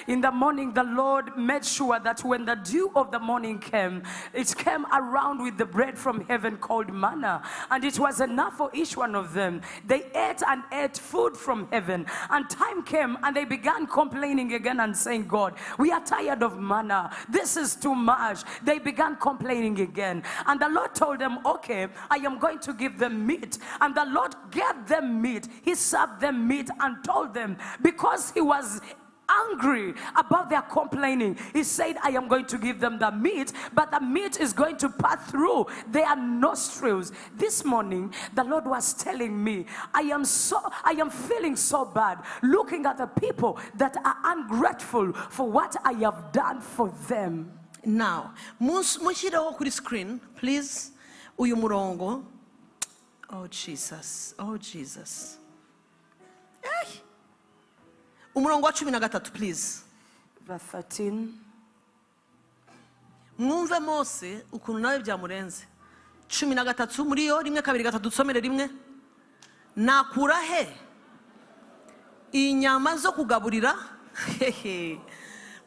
A: In the morning, the Lord made sure that when the dew of the morning came, it came around with the bread from heaven called manna, and it was enough for each one of them. They ate and ate food from heaven, and time came and they began complaining again and saying, God, we are tired of manna. This is too much. They began complaining again, and the Lord told them, okay, I am going to give them meat. And the Lord gave them meat. He served them meat and told them, because he was angry about their complaining, he said, I am going to give them the meat, but the meat is going to pass through their nostrils. This morning the Lord was telling me, I am feeling so bad looking at the people that are ungrateful for what I have done for them.
B: Now mushireho kuri screen please uyu murongo. Oh Jesus, oh Jesus. Umurongo wa 13 please.
A: Verse 13.
B: Mwumve Mose ukuntu nawe byamurenze. 13 muri yo 1 2 3 dusomere rimwe. Nakura he inyama zo kugaburira.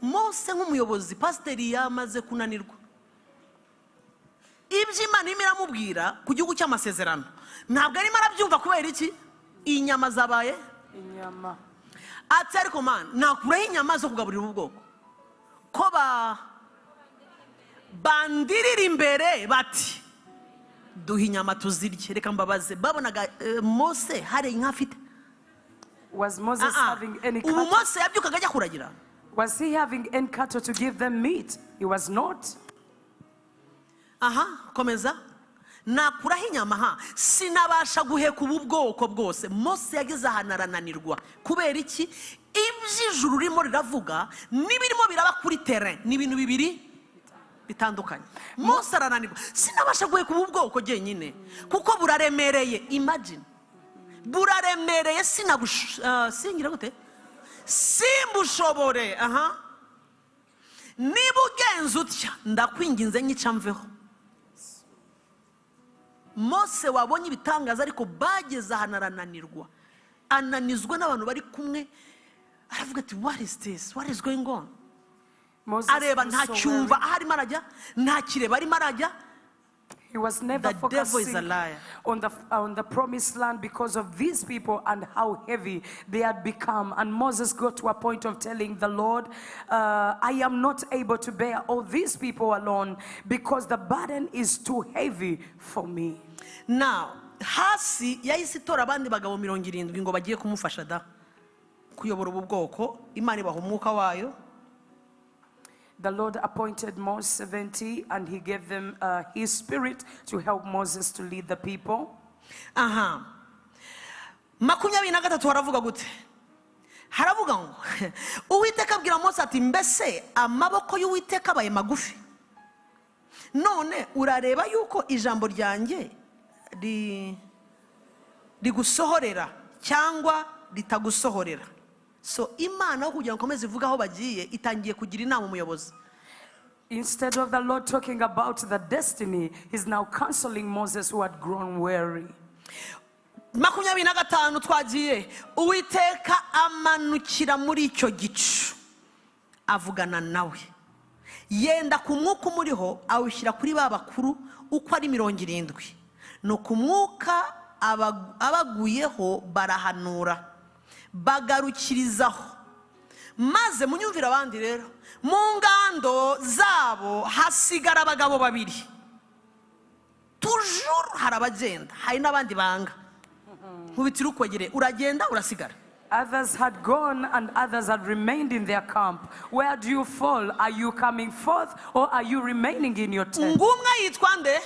B: Mose nk'umuyobozi pasiteri yamaze kunanirwa. Ibyo Imana iramubwira ku gihugu cy'amasezerano ntabwo arimo arabyumva kubera iki? Inyama zabaye
A: inyama.
B: Ati ariko Mana, nakuraho inyama zo kugaburira ubwoko ko bandirira imbere bati duha inyama tuzirye. Reka mbabaze, babonaga Mose hari inka afite?
A: Was Moses having any cattle?
B: Ubu Mose yabyukaga ajya kuragira?
A: Was he having any cattle to give them meat? He was not.
B: Komeza. Nakuraho inyama sinabasha guheka ubu bwoko bwose. Mose yageze ahantu arananirwa kubera iki? Iby'ijuru ririmo riravuga n'ibirimo biraba kuri terrain ni ibintu bibiri bitandukanye. Mose arananirwa, sinabasha guheka ubu bwoko jyenyine kuko buraremereye. Imagine, buraremereye, singira gute simbushobore. Niba ugenza utya ndakwinginze nyica mveho. Mose wabonye ibitangaza ariko bageze ahantu arananirwa, ananizwa n'abantu bari kumwe. Aravuga ati what is this? What is going on? Areba nta cyumva aharimo arajya, nta kireba arimo arajya.
A: He was never focusing on the promised land because of these people and how heavy they had become. And Moses got to a point of telling the Lord, I am not able to bear all these people alone because the burden is too heavy for me.
B: Now, hasi yahise itora abandi bagabo 70 ngo bagiye kumufasha da kuyobora ubu bwoko. Imana ibaha umwuka wayo.
A: The Lord appointed Moses 70 and he gave them his spirit to help Moses to lead the people. 23
B: haravuga gute? Haravuga ngo Uwiteka abwira Mose ati mbese amaboko y'Uwiteka abaye magufi, none urareba yuko ijambo ryanjye rigusohorera cyangwa ritagusohorera. So Imana kugira ngo komeze ivuga aho bagiye itangiye kugira inama umuyobozi.
A: Instead of the Lord talking about the destiny, he's now counseling Moses who had grown weary.
B: 25 twagiye, Uwiteka amanukira muri icyo gicu avugana nawe, yenda ku mwuka umuriho awushyira kuri ba bakuru uko ari 70. Nuko umwuka abaguyeho barahanura bagarukirizaho, maze munyumvira abandi rero, mu ngando zabo hasigara abagabo 2. Toujours harabagenda, hari n'abandi banga. Nkubitira ukwegere, uragenda urasigara.
A: Others had gone and others had remained in their camp. Where do you fall? Are you coming forth or are you remaining in your tent?
B: Ngumwe yitwa nde?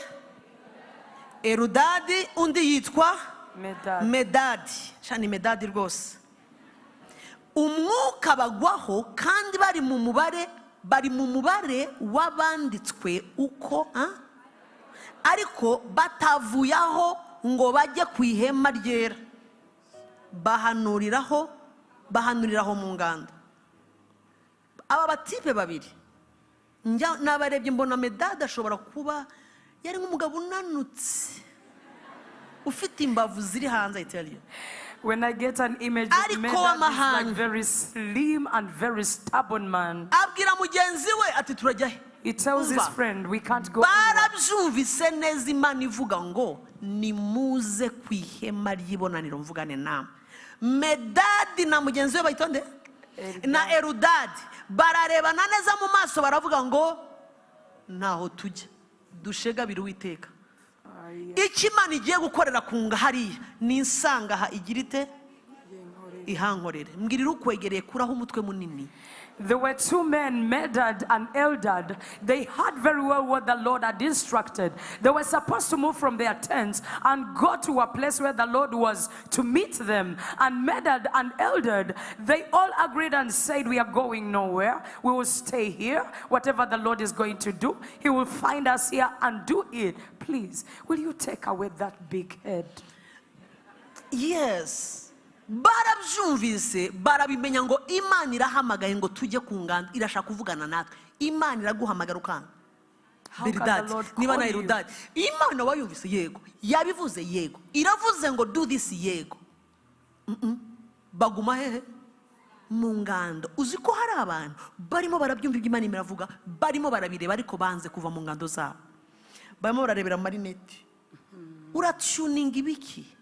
B: Erudadi, undi yitwa Medadi. Shani Medadi rwose. Umwuka bagwaho kandi bari mu mubare wabanditswe uko ariko batavuyaho ngo bajye ku ihema ryera, bahanuriraho mu ngando. Aba batipe 2 nabarebye mbona Medadi ashobora kuba yari nk'umugabo unanutse ufite imbavu ziri hanze. I tell you,
A: when I get an image of Medad, like very slim and very stubborn man.
B: Abwira mugenzi we ati turajya he.
A: He tells his friend, we can't go.
B: Barabyumvise neza Imana ivuga ngo nimuze ku ihema ry'ibonaniro mvugane namwe. Medadi na mugenzi we bayitonde na Erudadi bararebana neza mu maso baravuga ngo naho tujya dushegabira Uwiteka. Iki Imana igiye gukorera kunga hariya ni insanga igirite ihankorere. Mbwirira ukwegereye kuraho umutwe munini.
A: There were 2 men, Medad and Eldad. They heard very well what the Lord had instructed. They were supposed to move from their tents and go to a place where the Lord was to meet them. And Medad and Eldad, they all agreed and said, we are going nowhere. We will stay here. Whatever the Lord is going to do, he will find us here and do it. Please, will you take away that big head?
B: Yes. Barabyumvise barabimenya ngo Imana irahamagaye ngo tujye ku ngando, irashaka kuvugana natwe. Imana iraguhamagara ukanga. Beridadi niba na Erudadi, Imana wayumvise yego, yabivuze yego, iravuze ngo do this yego. Baguma hehe mu ngando. Uzi ko hari abantu barimo barabyumva ibyo Imana imiravuga, barimo barabireba ariko banze kuva mu ngando zabo, barimo bararebera marineti. Uratuninga ibiki?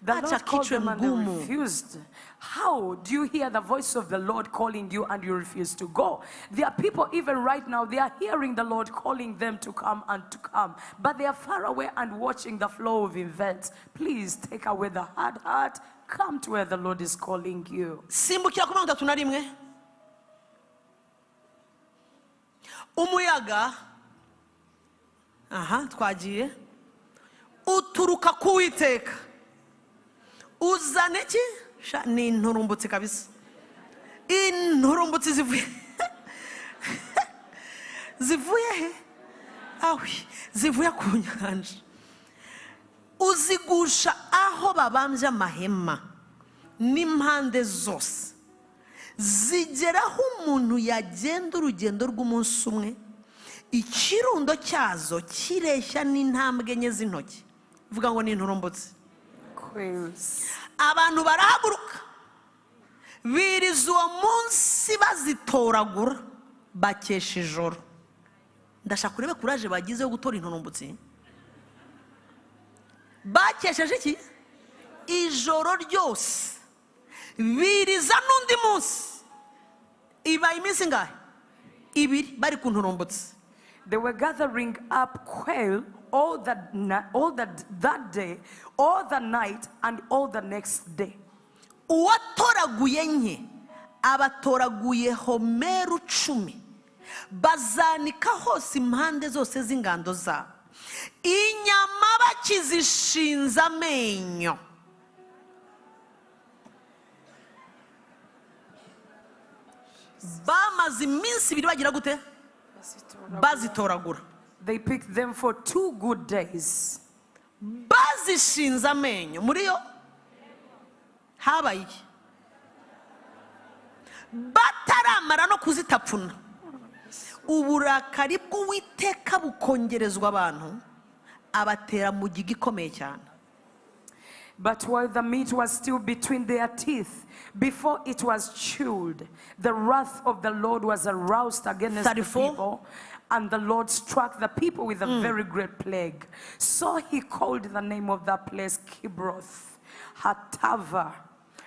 A: The Lord called them and they refused. How do you hear the voice of the Lord calling you and you refuse to go? There are people even right now, they are hearing the Lord calling them to come and to come, but they are far away and watching the flow of events. Please take away the hard heart. Come to where the Lord is calling you.
B: Simbukira ku 31. Umuyaga twagiye uturuka ku Uwiteka uzane ki ni inturumbutsi kabisa. Inturumbutsi zivuye he? Zivuye ku nyanja. Uzigusha aho babambye amahema n'impande zose, zigeraho umuntu yagenda urugendo rw'umunsi umwe, ikirundo cyazo kireshya n'intambwe enye z'intoki. Vuga ngo ni inturumbutsi. Abantu barahaguruka biriza uwo munsi bazitoragura bakesha ijoro. Ndashaka kurebe kuraje bagize yo gutora inturumbutsi. Bakesheje iki? Ijoro ryose biriza n'undi munsi. Iba iminsi ngahe? 2 bari ku nturumbutsi.
A: They were gathering up quail all that day, all the night, and all the next day.
B: Uwatoraguye nke abatoraguye homeru 10, bazanika hose impande zose z'ingando zabo. Inyama bakizishinze amenyo. Bamaze iminsi 2 bagira gute? Bazitoragura.
A: They picked them for 2 good days.
B: Bazishinze amenyo. Muri yo habaye bataramara no kuzitapfuna. uburakari bw'Uwiteka bukongerezwa abantu abatera mu giga ikomeye cyane.
A: But while the meat was still between their teeth, before it was chewed, the wrath of the Lord was aroused against
B: 34.
A: the people, and the Lord struck the people with a very great plague. So he called the name of that place Kibroth Hatava,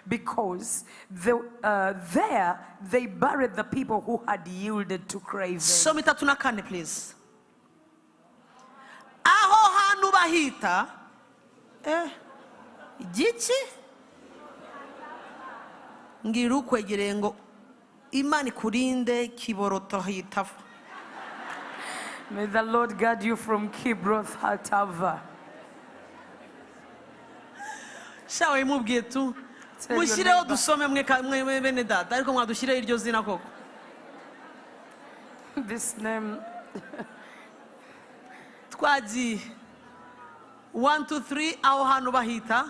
A: because there they buried the people who had yielded to craving.
B: So 34, please. Aho hantu bahita igiki ngira ukwegereye ngo Imana ikurinde Kiboroto hitava.
A: May the Lord guard you from Kibroth Hatava.
B: Shawe mubwiye tu mushireho dusome mwe bene data ariko mwadushireho iryo zina koko.
A: This name
B: twagiye 1 2 3 aho hantu bahita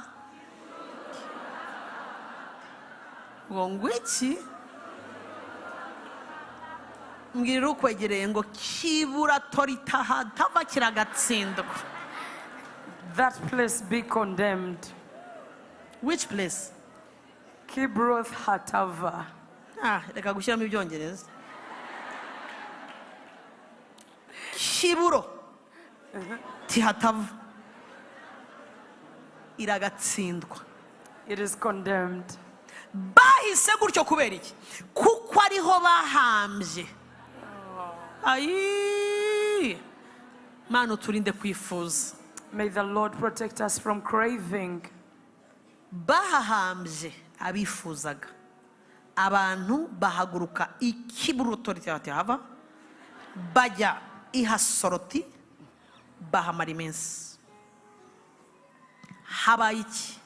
B: ngo ngwiki mbwira ukwegereye ngo kibura toritaha tava kiragatsindwa.
A: that place be condemned.
B: Which place?
A: Kibroth Hatava.
B: Reka gushyiramo ibyongereza. Kiburo tihatava iragatsindwa.
A: It is condemned.
B: Bahise gutyo kubera iki? Kuko ariho bahambye. Ayi Mana uturinde kwifuza.
A: May the Lord protect us from craving.
B: Bahahambye abifuzaga. Abantu bahaguruka ikiburuto ryatihava bajya ihasoroti bahamara iminsi. Habaye iki?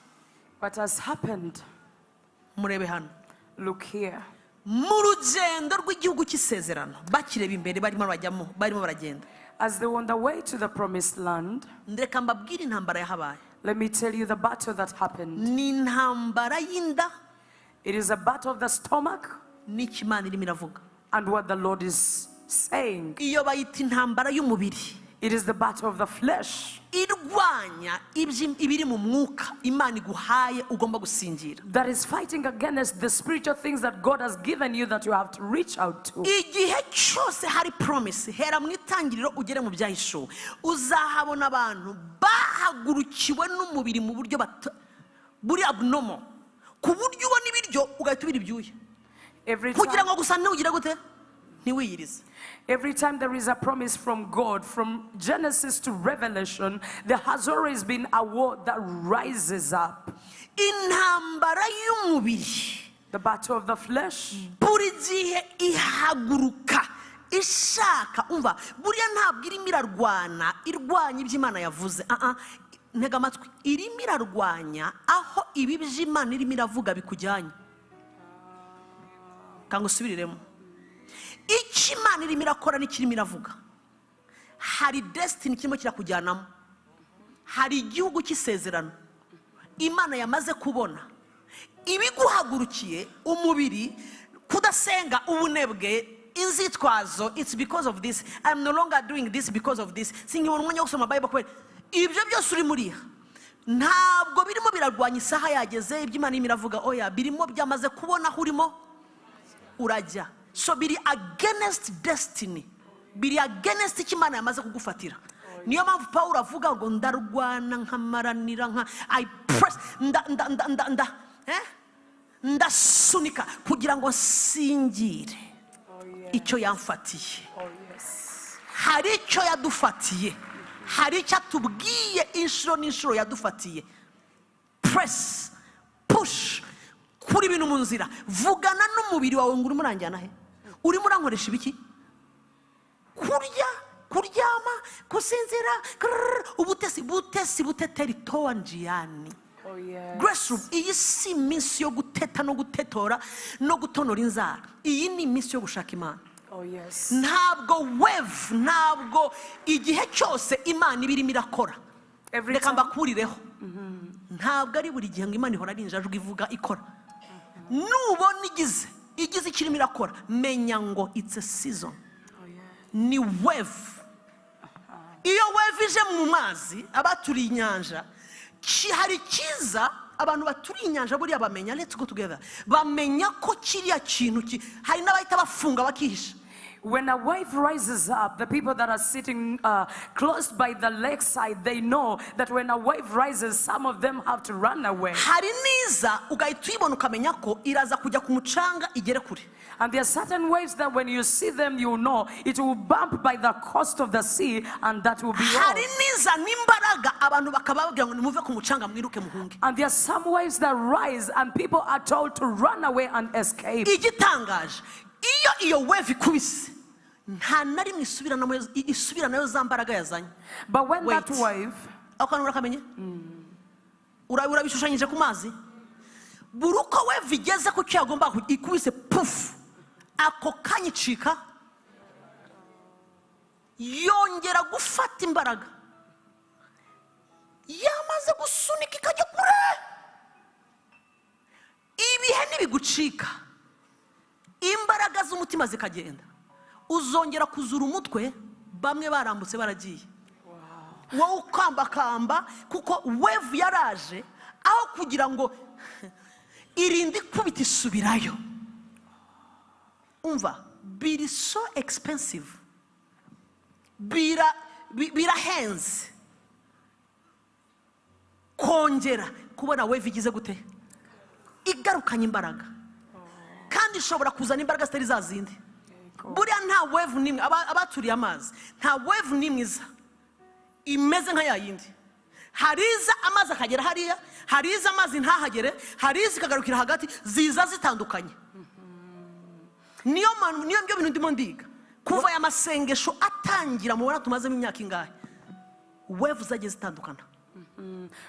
A: What has happened?
B: Murebe hano.
A: Look here.
B: Mu rugendo rw'igihugu cy'isezerano bakireba imbere barimo baragenda.
A: As they were on the way to the promised land,
B: Ndeka mbabwire intambara yahabaye.
A: let me tell you the battle that happened.
B: Ni intambara y'inda
A: It is a battle of the stomach
B: n'ikimana irimo iravuga.
A: and what the Lord is saying.
B: Iyo bayita intambara y'umubiri.
A: It is the battle of the flesh
B: Irwanya ibiri mu mwuka Imana iguhaye ugomba gusingira.
A: that is fighting against the spiritual things that God has given you that you have to reach out to.
B: Igihe cyose hari promise hera mu itangiriro ugere mu byahishuwe uzahabona abantu bahagurukiwe n'umubiri mu buryo buri abnormal ku buryo ubona ibiryo ugahita ubira ibyuya kugira ngo gusa n'ugira gute ntiwiyirize.
A: Every time there is a promise from God, from Genesis to Revelation, there has always been a war that rises up.
B: Intambara y'umubiri,
A: the battle of the flesh,
B: buri gihe ihaguruka ishaka umva buriya ntabwo irimo irarwana irwanya ibyo Imana yavuze. Ntega amatwi, irimo irarwanya aho ibi by'Imana irimo iravuga bikujyanye. Kango subiriremo. Icyo Imana irimo irakora n'ikirimo iravuga. Hari destiny kirimo kirakujyanamo. Hari igihugu cy'isezerano Imana yamaze kubona. Ibiguhagurukiye umubiri kudasenga ubunebwe inzitwazo, it's because of this, I'm no longer doing this because of this. Singibona umwanya wo gusoma Bible kubera ibyo byose uri muriha. Ntabwo birimo birarwanya isaha yageze ibyo Imana irimo iravuga. Oya birimo byamaze kubona aho urimo urajya. So biri against destiny, biri against icyo Imana yamaze kugufatira. Niyo mpamvu Paulo avuga ngo ndarwana nkamaranira nka I press ndasunika kugira ngo singire icyo yamfatiye. Hari icyo yadufatiye, hari icyo atubwiye inshuro n'inshuro yadufatiye. Press, push kuri bintu mu nzira. Vugana n'umubiri wawe ngo urimo uranjyana he? Urimo urankoresha ibiki? Kurya, kuryama, kusinzira, ubutesi buteteri towa njiani. Grace room, iyi si iminsi yo guteta no gutetora no gutonora inzara. Iyi ni iminsi yo gushaka Imana. Ntabwo wave, ntabwo igihe cyose Imana ibirimo irakora. Reka mbakurireho. Ntabwo ari buri gihe ngo Imana ihora ari injajwe ivuga ikora. Nubona igize ikirimo irakora menya ngo it's a season. ni wave. Iyo wave ije mu mazi abaturiye inyanja hari kiza abantu baturiye inyanja buriya bamenya, let's go together, bamenya ko kiriya kintu hari n'abahita bafunga bakihisha.
A: When a wave rises up, the people that are sitting close by the lakeside, they know that when a wave rises, some of them have to run away.
B: Hari niza ugahita uyibona ukamenya ko iraza kujya ku mucanga igere kure.
A: And there are certain waves that when you see them, you know it will bump by the coast of the sea, and that will be all.
B: Hari niza n'imbaraga abantu bakababwira ngo nimuve ku mucanga mwiruke muhunge.
A: And there are some waves that rise, and people are told to run away and escape.
B: Igitangaje iyo wave ikubise nta na rimwe isubira nayo za mbaraga yazanye.
A: But when that wave,
B: akantu urakamenye urabishushanyije ku mazi, buri uko wave igeze ku cyo yagomba ikubise puff, ako kanyicika yongera gufata imbaraga, yamaze gusunika ikajya kure. Ibihe nibigucika, imbaraga z'umutima zikagenda, uzongera kuzura umutwe, bamwe barambutse baragiye. Wowe ukambakamba kuko wave yaraje, aho kugira ngo irindi kubita isubirayo. Umva, biri so expensive, birahenze kongera kubona wave igize gute igarukanye imbaraga, kandi ishobora kuzana imbaraga zitari za zindi. Buriya nta wave nimwe abaturiye amazi, nta wave nimwe iza imeze nka yayindi. Hariza amazi akagera hariya, hariza amazi ntahagere, hariza ikagarukira hagati, ziza zitandukanye. Niyo byo bintu ndimo ndiga kuva ya masengesho atangira mu bana tumazemo imyaka ingahe, wave zagiye zitandukana.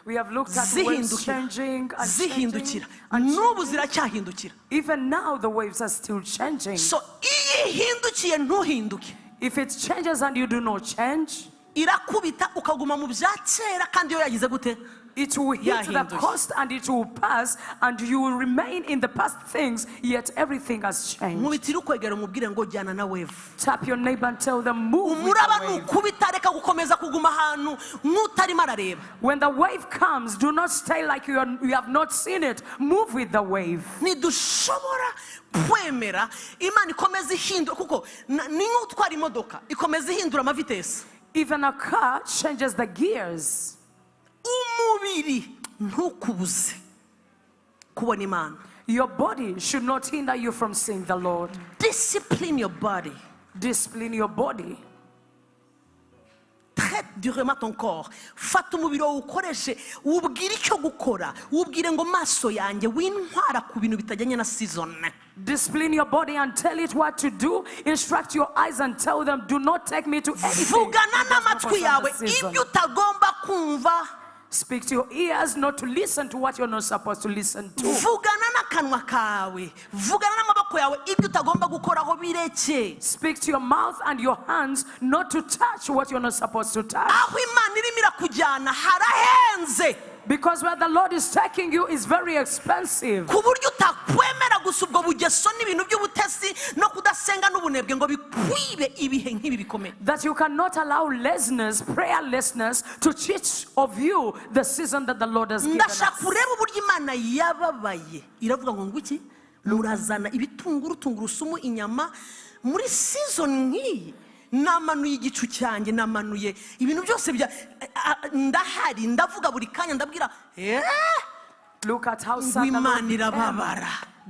A: We have looked at waves changing and
B: zihindukira, n'ubu ziracyahindukira.
A: Even now the waves are still changing.
B: So iyo ihindukiye ntuhinduke,
A: if it changes and you do not change,
B: irakubita ukaguma mu bya kera, kandi yo yagize gute,
A: it will hit the coast and it will pass, and you will remain in the past things, yet everything has changed.
B: Mubitira ukwegera umubwire ngo jyana na wave.
A: Tap your neighbor and tell them move with
B: umuraba
A: the wave.
B: Nukubita reka gukomeza kuguma ahantu nk'utarimo arareba.
A: When the wave comes, do not stay like you have not seen it. Move with the wave.
B: Ntidushobora kwemera Imana ikomeza ihindura, kuko ni nk'utwara imodoka ikomeza ihindura amavitesi.
A: Even a car changes the gears.
B: Umubiri ntukubuze kubona Imana.
A: Your body should not hinder you from seeing the Lord.
B: Discipline your body.
A: Discipline your body.
B: Traite durement ton corps. Fata umubiri wawe ukoreshe, ubwire icyo gukora, ubwire ngo maso yanjye wintwara ku bintu bitajyanye na season.
A: Discipline your body and tell it what to do. Instruct your eyes and tell them, do not take me to anything.
B: Vugana n'amatwi yawe ibyo utagomba kumva.
A: Speak to your ears not to listen to what you're not supposed to listen to.
B: Vugana n'akanwa kawe, vugana n'amaboko yawe ibyo utagomba gukoraho bireke.
A: Speak to your mouth and your hands not to touch what you're not supposed to touch.
B: Aho Imana irimo irakujyana harahenze.
A: Because where the Lord is taking you is very expensive.
B: Ku buryo utakwemera gusa ubwo bugeso n'ibintu by'ubutesi no kudasenga n'ubunebwe ngo bikwibe ibihe nk'ibi bikomeye.
A: That you cannot allow laziness, prayerlessness to cheat of you the season that the Lord has given us.
B: Ndashaka urebe uburyo Imana yababaye. Iravuga ngo nguki murazana ibitunguru, tungurusumu, inyama muri season nk'iyi. Namanuye igicu cyanjye, namanuye ibintu byose bya ndahari, ndavuga buri kanya ndabwira
A: Look at how sad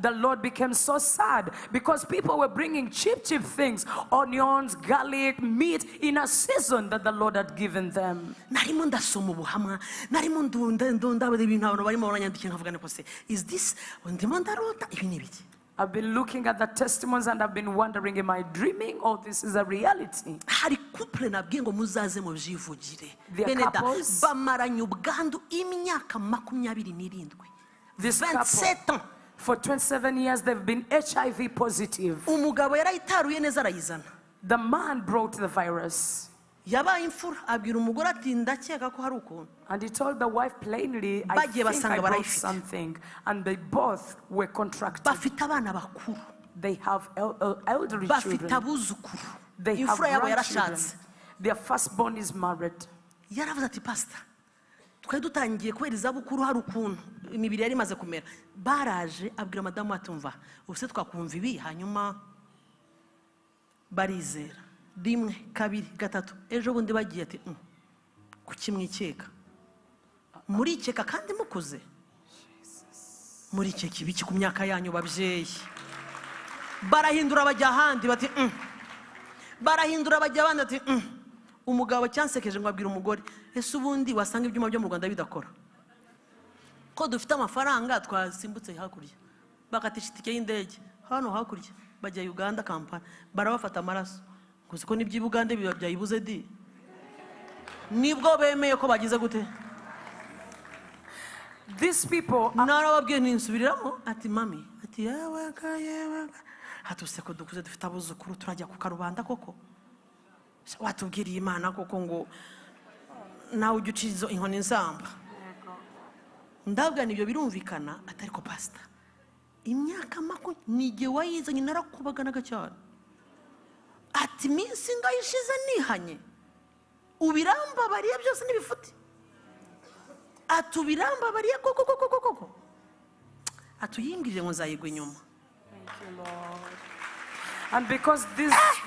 A: the Lord became so sad, because people were bringing cheap things, onions, garlic, meat, in a season that the Lord had given them.
B: Narimo ndasoma ubuhamwa, narimo ndabona ibintu abantu barimo baranyandikira nkavuga ne kose, is this ndimo ndarota ibi ni biki?
A: I've been looking at the testimonies and I've been wondering, am I dreaming or this is a reality?
B: Hari couple nabwiye ngo muzaze mu byivugire.
A: The couples,
B: bamaranye ubwandu imyaka 27.
A: This couple, for 27 years they've been HIV positive.
B: Umugabo yarayitaruye neza arayizana.
A: The man brought the virus.
B: Yabaye imfura abwira umugore ati ndakeka ko hari ukuntu.
A: And he told the wife plainly, I think I brought something. And they both were contracted.
B: Bafite abana bakuru.
A: They have elderly
B: bafite
A: children.
B: abuzukuru,
A: They have
B: imfura yabo
A: grandchildren.
B: yarashatse.
A: Their firstborn is married.
B: Yaravuze ati pastor, twari dutangiye kubera izabukuru hari ukuntu imibiri yari imaze kumera. Baraje abwira madamu atumva ubuse twakumva ibi, hanyuma barizera. Rimwe kabiri gatatu, ejo bundi bagiye ati kuki mwikeka, murikeka kandi mukuze, murikeka ibiki ku myaka yanyu babyeyi. Barahindura bajya ahandi bati barahindura bajya abandi ati umugabo cyansekeje ngo abwira umugore, ese ubundi wasanga ibyuma byo mu Rwanda bidakora ko dufite amafaranga twasimbutse hakurya, bakatisha itike y'indege hano hakurya bajya Uganda Kampala, barabafata amaraso gusa ko nibyo Uganda byayibuze di, nibwo bemeye ko bagize gute.
A: These people
B: narababwiye ninsubiramo ati mami ati yewe hatuse ko dukuze dufite abuzukuru turajya ku karubanda koko, watubwiriye Imana koko ngo nawe ujye uca izo inkoni nzamba. Ndabwa nibyo birumvikana atari ko pastor imyaka n'igihe wayizanye narakubaganaga cyane, ati minsi ngayishize nihanye ubirambabariye byose n'ibifuti, atubirambabariye koko atuyimbwirire ngo nzayigwa inyuma.
A: Thank you, Lord. And because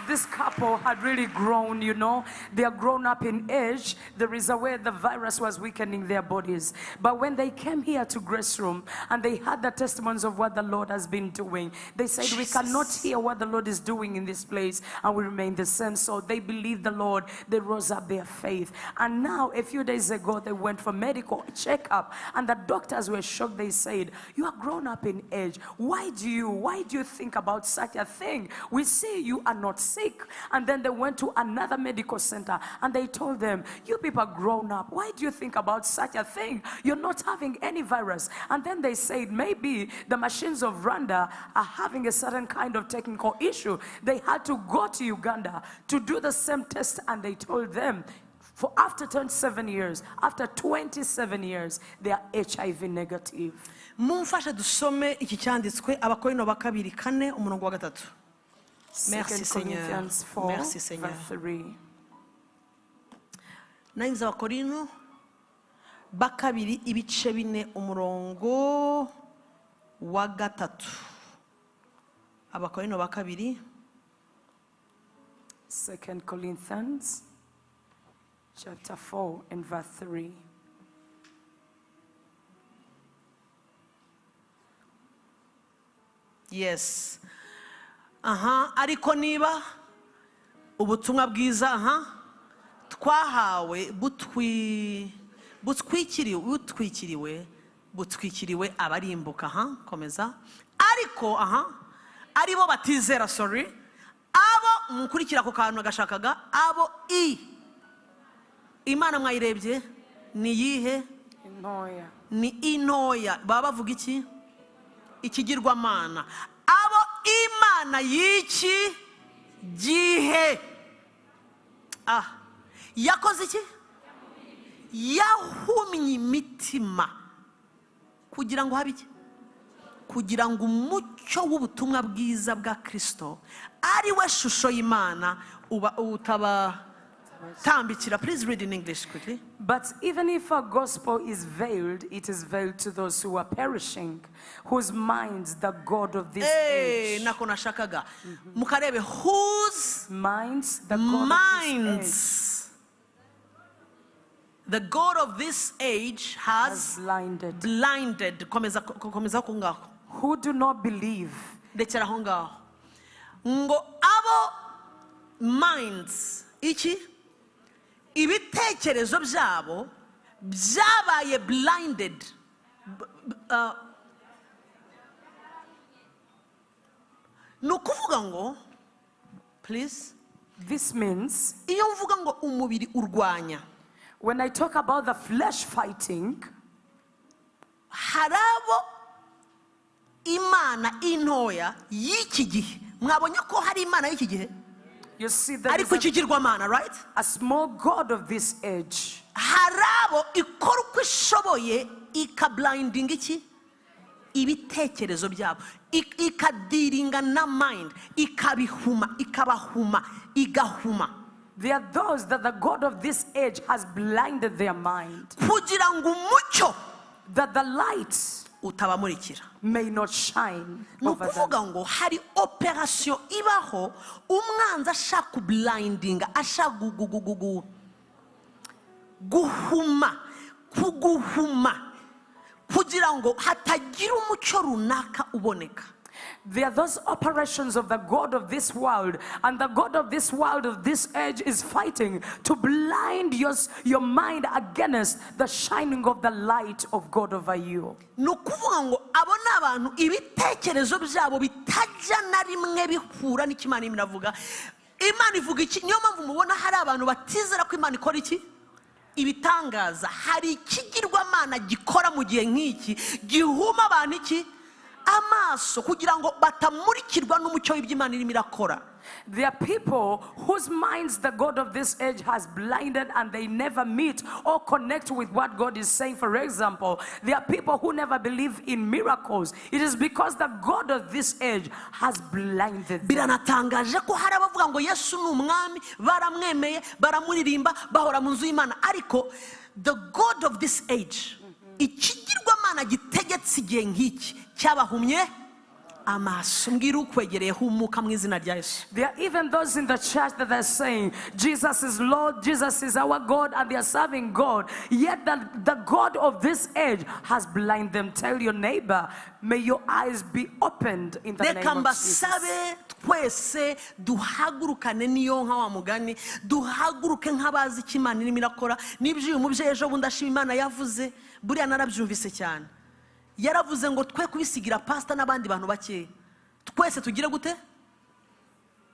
A: this couple had really grown, you know, they are grown up in age, there is a way the virus was weakening their bodies. But when they came here to Grace Room and they had the testimonies of what the Lord has been doing, they said, we cannot hear what the Lord is doing in this place and we remain the same. So they believed the Lord, they rose up their faith. And now, a few days ago, they went for medical checkup and the doctors were shocked. They said, you are grown up in age. Why do you think about such a thing? We see you are not sick. And then they went to another medical center and they told them, you people are grown up. Why do you think about such a thing? You're not having any virus. And then they said, maybe the machines of Rwanda are having a certain kind of technical issue. They had to go to Uganda to do the same test and they told them, for after 27 years, after 27 years, they are HIV negative.
B: Mumfashe dusome iki cyanditswe Abakorinto ba 2:4 umurongo wa 3. Merci Seigneur. Merci Seigneur. Nayiza Abakorinto ba 2 ibice 4 umurongo wa 3. Abakorinto ba 2
A: 2 Corinthians chapter 4 and verse 3.
B: Yes. Ariko niba ubutumwa bwiza twahawe butwikiriwe abarimbuka komeza. Ariko aribo batizera, sorry, abo mukurikira ko kantu gashakaga abo Imana mwayirebye ni yihe?
A: Intoya.
B: Ni intoya. Baba bavuga iki? Ikigirwamana. Abo Imana y'iki gihe yakoze iki? Yahumye imitima kugira ngo habe iki? Kugira ngo umucyo w'ubutumwa bwiza bwa Kristo ari we shusho y'Imana utaba tambikira. Please read in English quickly.
A: But even if our gospel is veiled, it is veiled to those who are perishing, whose minds the God of this age.
B: Nako nashakaga mukarebe whose
A: minds the God of this age.
B: The God of this age has
A: blinded.
B: Komeza ko ngaho.
A: Who do not believe.
B: Ndekera ho ngaho ngo abo minds iki ibitekerezo byabo byabaye blinded. Nukuvuga ngo, please,
A: this means
B: iyo mvuga ngo umubiri urwanya,
A: when I talk about the flesh fighting,
B: harabo Imana intoya y'iki gihe. Mwabonye ko hari Imana y'iki gihe?
A: you see that
B: ariko ikigirwamana, right?
A: a small God of this age.
B: Harabo ikora uko ishoboye ikablinding iki ibitekerezo byabo. ikadiringa na mind, ikabahuma, igahuma.
A: There are those that the God of this age has blinded their mind,
B: kugira ngo umucyo
A: that the light
B: utabamurikira.
A: may not shine
B: Ni
A: over them.
B: ukuvuga ngo hari operation ibaho umwanzi ashaka kublindinga, ashaka guhuma, kuguhuma, kugira ngo hatagira umucyo runaka uboneka.
A: There are those operations of the God of this world, and the God of this world of this age is fighting to blind your mind against the shining of the light of God over you.
B: Ni ukuvuga ngo abo ni abantu ibitekerezo byabo bitajya na rimwe bihura n'ikimana Imana iravuga. Imana ivuga iki? Niyo mpamvu mubona hari abantu batizera ko Imana ikora iki? Ibitangaza. Hari ikigirwamana gikora mu gihe nk'iki gihuma abantu iki? Amaso, kugira ngo batamurikirwa n'umucyo w'iby'Imana irimo irakora.
A: There are people whose minds the God of this age has blinded, and they never meet or connect with what God is saying. For example, there are people who never believe in miracles. It is because the God of this age has blinded them.
B: Biranatangaje ko hari abavuga ngo Yesu ni umwami, baramwemeye, baramuririmba, bahora mu nzu y'Imana, ariko the God of this age, ikigirwamana gitegetse igihe nk'iki cyabahumye amaso. Mbwira ukwegereye humuka mu izina rya Yesu.
A: There are even those in the church that are saying Jesus is Lord, Jesus is our God, and they are serving God, yet the God of this age has blinded them. Tell your neighbor, may your eyes be opened in the name
B: Reka
A: of Jesus.
B: mbasabe twese duhagurukane niyo nka wa mugani, duhaguruke nk'abazi icyo Imana irimo irakora. Nibyo uyu mubyeyi ejo bundi ashima Imana yavuze, buriya narabyumvise cyane. Yaravuze ngo twe kubisigira pastor n'abandi bantu bakeya, twese tugire gute?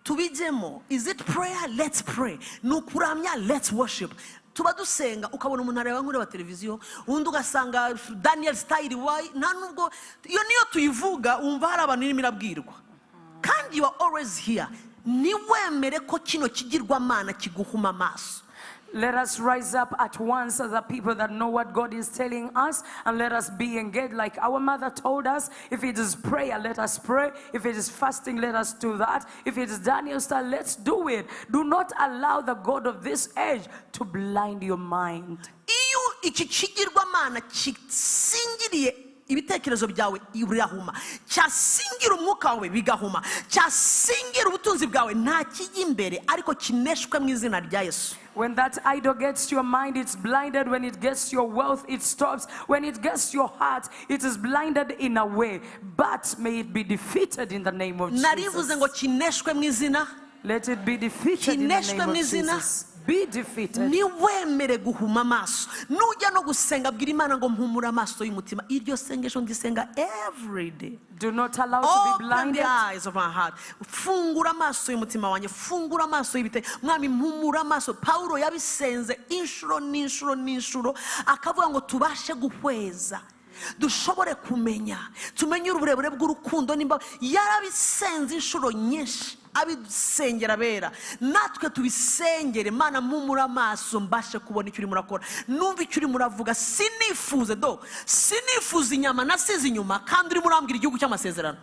B: Tubijemo. Is it prayer? Let's pray. Nukuramya, let's worship. Tuba dusenga ukabona umuntu areba nk'ureba televiziyo, undi ugasanga Daniel style why nta nubwo iyo niyo tuyivuga umva hari abantu irimo irabwirwa. Kandi you are always here. Niwemere ko kino kigirwamana kiguhuma amaso.
A: Let us rise up at once as the people that know what God is telling us, and let us be engaged like our mother told us. If it is prayer, let us pray. If it is fasting, let us do that. If it is Daniel style, let's do it. Do not allow the God of this age to blind your mind.
B: Iyo iki kigirwamana kisingiriye ibitekerezo byawe birahuma, cyasingira umwuka wawe bigahuma, cyasingira ubutunzi bwawe nta kijya imbere, ariko kineshwe mu izina rya Yesu.
A: When that idol gets your mind, it's blinded. When it gets your wealth, it stops. When it gets your heart, it is blinded in a way. But may it be defeated in the name of
B: Narivuze ngo
A: Jesus.
B: kineshwe mu izina.
A: Let it be defeated in the name of Jesus. Be defeated.
B: Niwemere guhuma amaso. Nujya no gusenga bwira Imana ngo mpumura amaso y'umutima. Iryo sengesho ndisenga every day.
A: Do not allow to be
B: Open
A: blinded.
B: the eyes of our heart. Fungura amaso y'umutima wanjye, fungura amaso y'ibite. Mwami mpumura amaso. Paulo yabisenze inshuro n'inshuro akavuga ngo tubashe guhweza, dushobore kumenya, tumenye uburebure bw'urukundo nimba. Yarabisenze inshuro nyinshi abisengera bera, natwe tubisengere. Mana mpumura amaso mbashe kubona icyo uri murakora, numva icyo uri muravuga. Sinifuze inyama nasize inyuma kandi uri murambwira igihugu cy'amasezerano.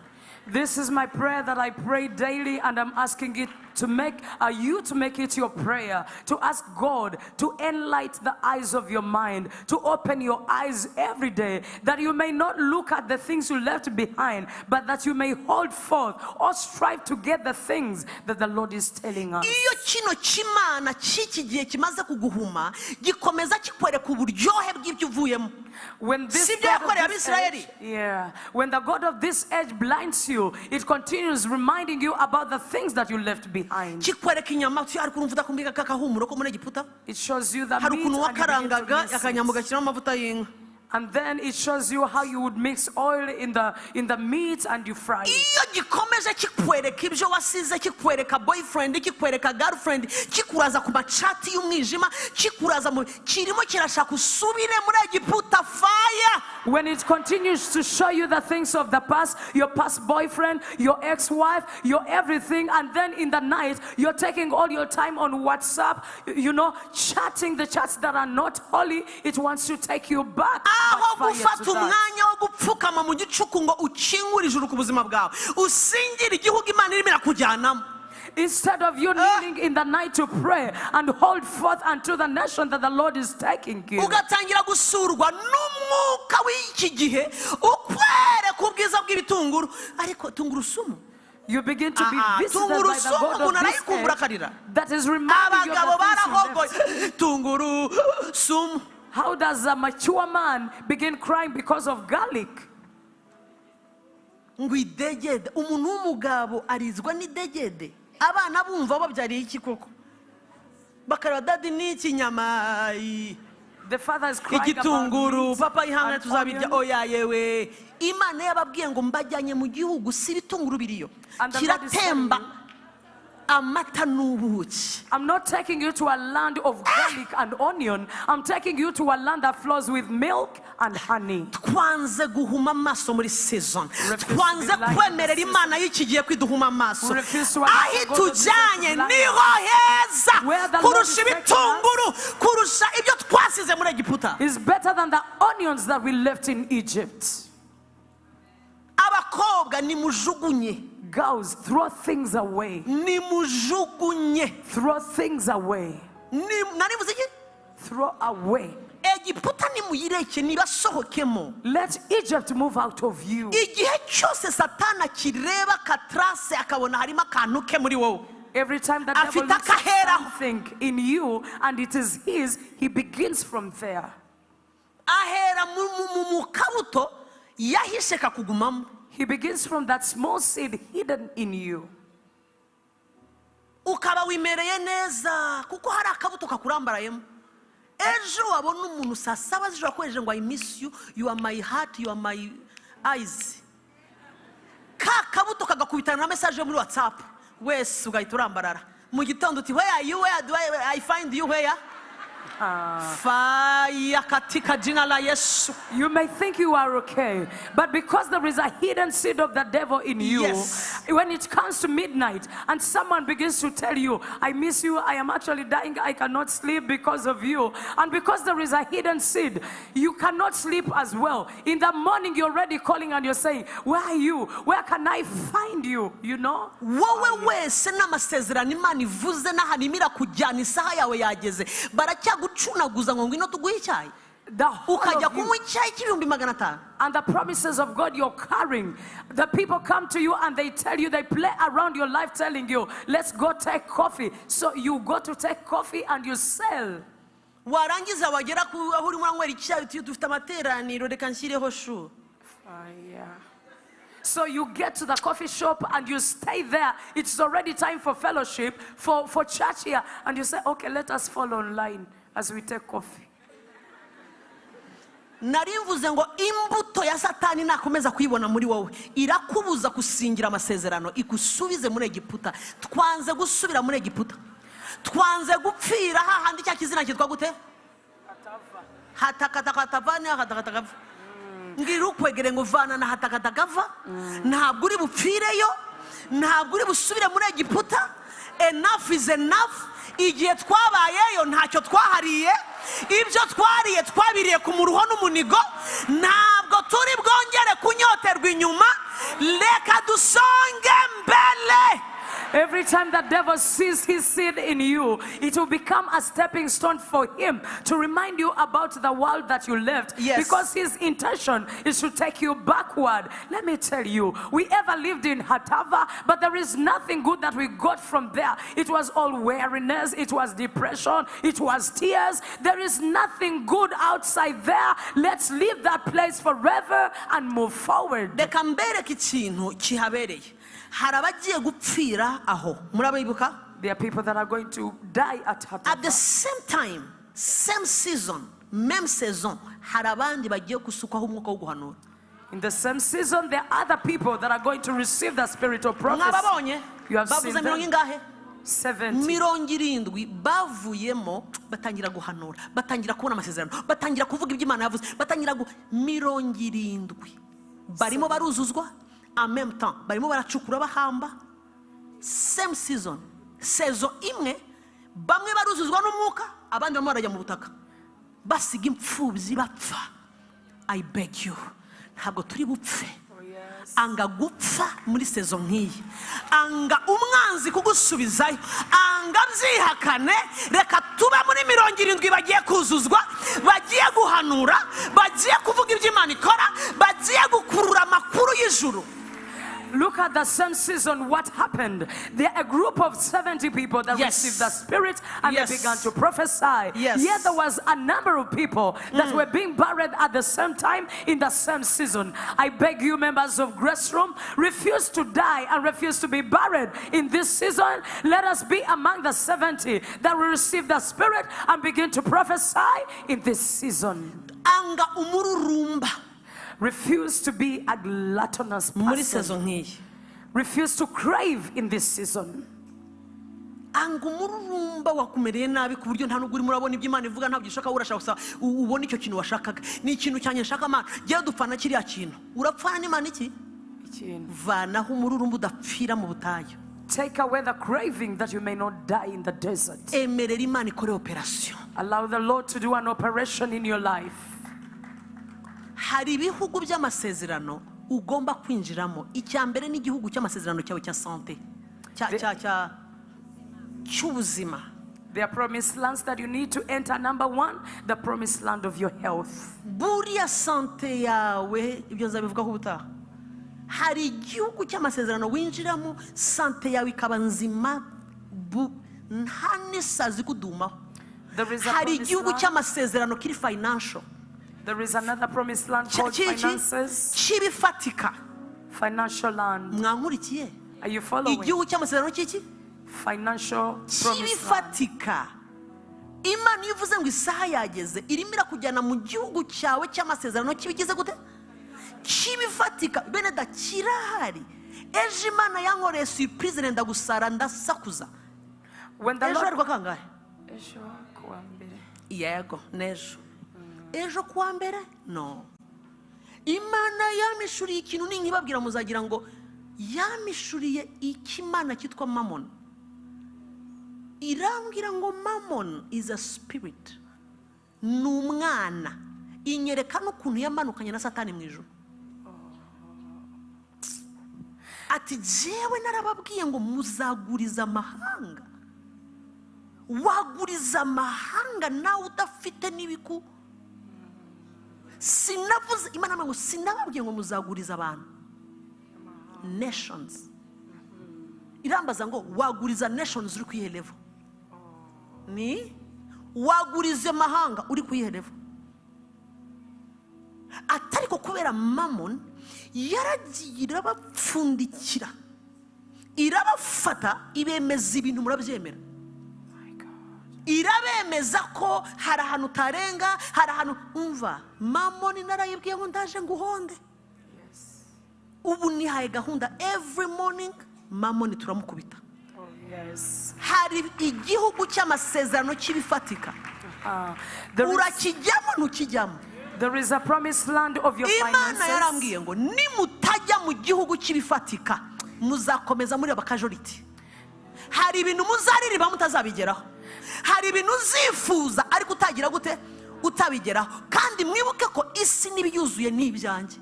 A: This is my prayer that I pray daily, and I'm asking it to make you to make it your prayer, to ask God to enlighten the eyes of your mind, to open your eyes every day, that you may not look at the things you left behind, but that you may hold forth or strive to get the things that the Lord is telling us.
B: Iyo kino kimana cy'iki gihe kimaze kuguhuma gikomeza kikwereka uburyohe bw'ibyo uvuyemo.
A: When this
B: Si ibyo
A: God of
B: yakoreye
A: this
B: Abisirayeli.
A: age, when the God of this age blinds you, it continues reminding you about the things that you left behind.
B: Kikwereka inyama ariko urumva udakumbika kakahumuro ko muri Egiputa.
A: It shows you the
B: Hari
A: meat,
B: ukuntu
A: and you begin to
B: wakarangaga
A: miss it.
B: akanyama ugashyiramo amavuta y'inka.
A: And then it shows you how you would mix oil in the meat and you fry it.
B: Iyo gikomeje kikwereka ibyo wasize, kikwereka boyfriend, kikwereka girlfriend, kikuraza ku macati y'umwijima, kikuraza mu kirimo kirashaka usubire muri Egiputa fire.
A: When it continues to show you the things of the past, your past boyfriend, your ex-wife, your everything, and then in the night you're taking all your time on WhatsApp, chatting the chats that are not holy, it wants to take you back.
B: aho
A: fire
B: gufata
A: to that.
B: umwanya wo gupfukama mu gicuku ngo ukingure ijuru ku buzima bwawe usingire igihugu Imana irimo irakujyanamo.
A: Instead of you kneeling in the night to pray and hold forth unto the nation that the Lord is taking you,
B: ugatangira gusurwa n'umwuka w'iki gihe ukwereka ubwiza bw'ibitunguru, ariko tungurusumu
A: you begin to be visited by the God of this earth that is reminding you
B: abagabo
A: of the things you
B: barahogoye
A: left.
B: tungurusumu.
A: How does a mature man begin crying because of garlic?
B: Ngo idegede, umuntu w'umugabo arizwa n'idegede. Abana bumva babyariye iki koko? Bakareba dadi n'iki nyama.
A: The father is crying
B: Igitunguru,
A: about
B: papa
A: meat
B: ihangane
A: and
B: tuzabirya.
A: onion.
B: Oya yewe. Imana yababwiye ngo mbajyanye mu gihugu si ibitunguru biriyo.
A: And the Lord is telling
B: Kiratemba
A: you,
B: amata n'ubuki.
A: I'm not taking you to a land of garlic and onion. I'm taking you to a land that flows with milk and honey.
B: Twanze guhuma amaso muri season.
A: Refuse to
B: Twanze
A: be blind
B: kwemerera
A: in the
B: Imana y'ikigiye kwiduhuma amaso.
A: Refuse to
B: Aho
A: allow God to
B: itujyanye
A: be
B: niho heza
A: Where the Lord is
B: kurusha
A: taking
B: ibitunguru, kurusha ibyo twasize muri Egiputa.
A: It's better than the onions that we left in Egypt.
B: Abakobwa nimujugunye.
A: Girls, throw things away.
B: Nimujugunye.
A: Throw things away.
B: Narivuze iki?
A: Throw away.
B: Egiputa nimuyireke nibasohokemo.
A: Let Egypt move out of you.
B: Igihe cyose Satana kireba katrase akabona harimo akantu ke muri wowe.
A: Every time the devil looks at something in you and it is his, he begins from there.
B: Ahera mu kabuto yahishe kakugumamo.
A: He begins from that small seed hidden in you.
B: Ukaba wimereye neza kuko hari akabuto kakurambarayemo. Ejo wabona umuntu saa saba z'ijoro akwejeje ngo I miss you, you are my heart, you are my eyes. Ka kabuto kagakubitana na message yo muri WhatsApp. Wese ugahita urambarara. Mu gitondo uti where are you, where do I find you, where? Fire katika jina la Yesu.
A: You may think you are okay, but because there is a hidden seed of the devil in you,
B: Yes.
A: when it comes to midnight and someone begins to tell you, I miss you, I am actually dying, I cannot sleep because of you, and because there is a hidden seed, you cannot sleep as well. In the morning you're already calling and you're saying, where are you? Where can I find you? You know?
B: Wowe wese n'amasezerano Imana ivuze n'ahantu imira kujyana isaha yawe yageze baracyagucunaguza ngo ngwino tuguhe icyayi
A: The whole
B: ukajya
A: of you.
B: kunywa icyayi cy'ibihumbi 500.
A: And the promises of God you're carrying, the people come to you and they tell you, they play around your life telling you, let's go take coffee. So you go to take coffee and you sell.
B: Warangiza wagera ku aho urimo uranywera icyayi uti dufite amateraniro reka nshyireho shu.
A: Yeah. So you get to the coffee shop and you stay there. It's already time for fellowship, for church here. And you say, okay, let us fall online as we take coffee.
B: Nari mvuze ngo imbuto ya Satani nakomeza kuyibona muri wowe irakubuza gusingira amasezerano igusubize muri Egiputa. Twanze gusubira muri Egiputa. Twanze gupfira hahandi cya kizina kitwa gute? Hatakatakatavane hatatakatava. Ngira ukwegere ngo vana na hatakatakava. Ntabwo uri bupfireyo. Ntabwo uri busubire muri Egiputa. Enough is enough. Igihe twabayeyo ntacyo twahariye. Ibyo twariye twabiriye ku muruho n'umunigo. Ntabwo turi bwongere kunyoterwa inyuma. Reka dusonge mbele.
A: Every time the devil sees his seed in you, it will become a stepping stone for him to remind you about the world that you left.
B: Yes.
A: Because his intention is to take you backward. Let me tell you, we ever lived in Hatava, but there is nothing good that we got from there. It was all weariness, it was depression, it was tears. There is nothing good outside there. Let's leave that place forever and move forward.
B: Reka mbereke ikintu kihabereye. Harabagiye gupfira aho. Murabibuka?
A: There are people that are going to die at Hatava.
B: At the same time, same season, même saison, harabandi bagiye kusukwaho umwuka wo guhanura.
A: In the same season, there are other people that are going to receive the spirit of prophecy.
B: Mwababonye?
A: You have seen
B: Bavuze mirongo
A: them.
B: ingahe?
A: 70.
B: 70 bavuyemo batangira guhanura, batangira kubona amasezerano, batangira kuvuga ibyo Imana yavuze, batangira 70 barimo baruzuzwa. En même temps, barimo baracukura bahamba. Same season, saison imwe, bamwe baruzuzwa n'umwuka, abandi bamwe barajya mu butaka. Basiga impfubyi bapfa. I beg you, ntabwo turi bupfe. Anga gupfa muri sezo nk'iyi, anga umwanzi kugusubizayo, anga byihakane. Reka tube muri 70 bagiye kuzuzwa, bagiye guhanura, bagiye kuvuga ibyo Imana ikora, bagiye gukurura amakuru y'ijuru.
A: Look at the same season. What happened? There are a group of 70 people that received the Spirit and they began to prophesy. Yet there was a number of people that were being buried at the same time in the same season. I beg you, members of Grace Room, refuse to die and refuse to be buried in this season. Let us be among the 70 that will receive the Spirit and begin to prophesy in this season.
B: Anga umururumba.
A: Refuse to be a gluttonous person. Refuse to crave in this season.
B: Anga umururumba wakumereye nabi ku buryo nta nubwo uri murabona ibyo Imana ivuga ntabyo ushaka, urashaka ubona icyo kintu washakaga. Ni ikintu cyanye nshaka Mana, giye dupfana kiriya kintu. Urapfana n'Imana iki? Vanaho umururumba udapfira mu butayu.
A: Take away the craving that you may not die in the desert.
B: Emerera Imana ikore operation.
A: Allow the Lord to do an operation in your life.
B: Hari ibihugu by'amasezerano ugomba kwinjiramo. Icyambere ni igihugu cy'amasezerano cyawe cya santé, cy'ubuzima.
A: There are promised lands that you need to enter. Number 1, the promised land of your health.
B: Buriya santé yawe, ibyo nzabivuga ko butaha. Hari igihugu cy'amasezerano winjiramo, santé yawe ikaba nzima, nta n'isazi kudumaho. Hari igihugu cy'amasezerano kiri financial.
A: There is another promised land called finances.
B: Chibifatika.
A: Financial land.
B: Mwankurikiye?
A: Are you following?
B: Igihugu cy'amasezerano kiki?
A: Financial promised land.
B: Chibifatika. Imana ivuze ngo isaha yageze irimo irakujyana mu gihugu cyawe cy'amasezerano kibigize gute? Chibifatika. Bene da kirahari. Ejo Imana yankoreye surprise nenda gusara ndasakuza.
A: When the Lord
B: rwa kangahe?
A: Ejo kuambere.
B: Yego, nejo. Ejo kuwa mbere? No. Imana yamishuriye ikintu ninkibabwira muzagira ngo yamishuriye ikimana kitwa Mammon. Irambwira ngo Mammon is a spirit. Numwana. Inyereka n'ukuntu yamanukanye na Satani mu ijuru. Ati jewe narababwiye ngo muzaguriza amahanga. Waguriza amahanga nawe udafite nibiku. Sinavuze Imana ngo sinababwiye ngo muzaguriza abantu. Nations. Irambaza ngo waguriza nations uri kuyihe level. Ni wagurize mahanga uri kuyihe level. Atariko kubera Mammon yaragiye irabapfundikira. Irabafata ibemeza ibintu murabyemera. Irabemeza ko hari ahantu tarenga, hari ahantu umva. Mammon narayibwiye ngo ndaje nguhonde. Ubu ni haye gahunda every morning Mammon turamukubita. Hari igihugu cy'amasezerano kibifatika. Urakijyamo nukijyamo.
A: There is a promised land of your finances.
B: Imana yarambwiye ngo nimutajya mu gihugu kibifatika muzakomeza muri abakajoriti. Hari ibintu muzaririba mutazabigeraho. Hari ibintu uzifuza ariko utagira gute utabigeraho. Kandi mwibuke ko isi nibiyuzuye n'ibyanjye.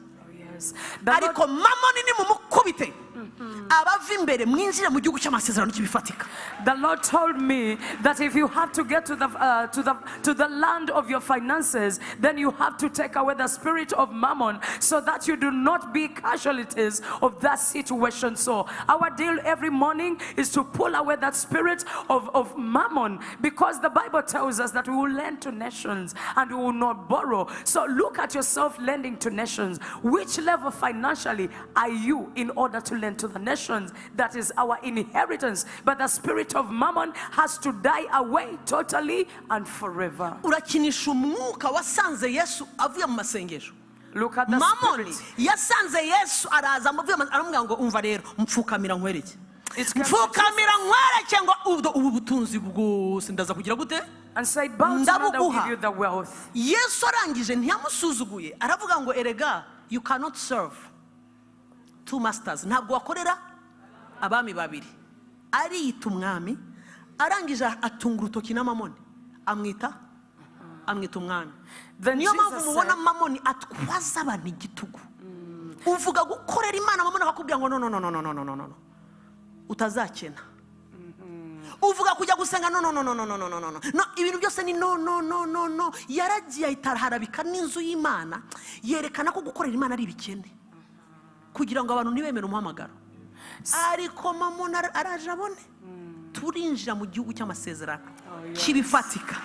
B: Ariko Mammon ni mumukubite. Abava imbere mwinjira mu gihugu cy'amasezerano kibifatika.
A: The Lord told me that if you have to get to the land of your finances, then you have to take away the spirit of Mammon so that you do not be casualties of that situation. So our deal every morning is to pull away that spirit of Mammon, because the Bible tells us that we will lend to nations and we will not borrow. So look at yourself lending to nations. Which level financially are you in order to lend to the nations? That is our inheritance. But the spirit of Mammon has to die away totally and forever.
B: Urakinisha umwuka wasanze Yesu avuye mu masengesho.
A: Look at the
B: Mammon
A: spirit.
B: yasanze Yesu araza amuvuye aramubwira ngo umva rero mpfukamira nkwereke. Mpfukamira nkwereke ngo ubu butunzi bwose ndaza kugira gute?
A: And say, bow down and I'll give you the wealth.
B: Yesu arangije ntiyamusuzuguye aravuga ngo erega you cannot serve two masters. Ntabwo wakorera abami babiri. Ariyita umwami arangije atunga urutoki na Mammon amwita amwita umwami.
A: Then
B: Niyo mpamvu
A: Jesus
B: mubona
A: said,
B: mamoni atwaza abantu igitugu. Uvuga gukorera Imana, mamoni akakubwira ngo no utazakena. Uvuga kujya gusenga no ibintu byose ni no yaragiye ahitaraharabika n'inzu y'Imana yerekana ko gukorera Imana ari ibikene kugira ngo abantu ntibemere umuhamagaro. Ariko mamoni araje abone turinjira mu gihugu cy'amasezerano kibifatika.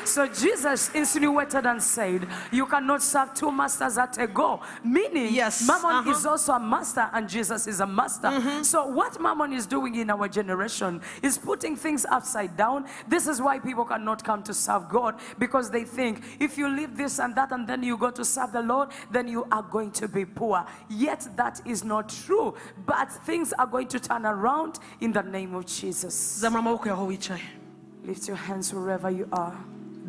A: So Jesus insinuated and said, you cannot serve two masters at a go. Meaning,
B: Yes,
A: Mammon is also a master and Jesus is a master. So what Mammon is doing in our generation is putting things upside down. This is why people cannot come to serve God, because they think if you leave this and that and then you go to serve the Lord, then you are going to be poor. Yet that is not true. But things are going to turn around in the name of Jesus.
B: Zamura amaboko yaho wicaye.
A: Lift your hands wherever you are.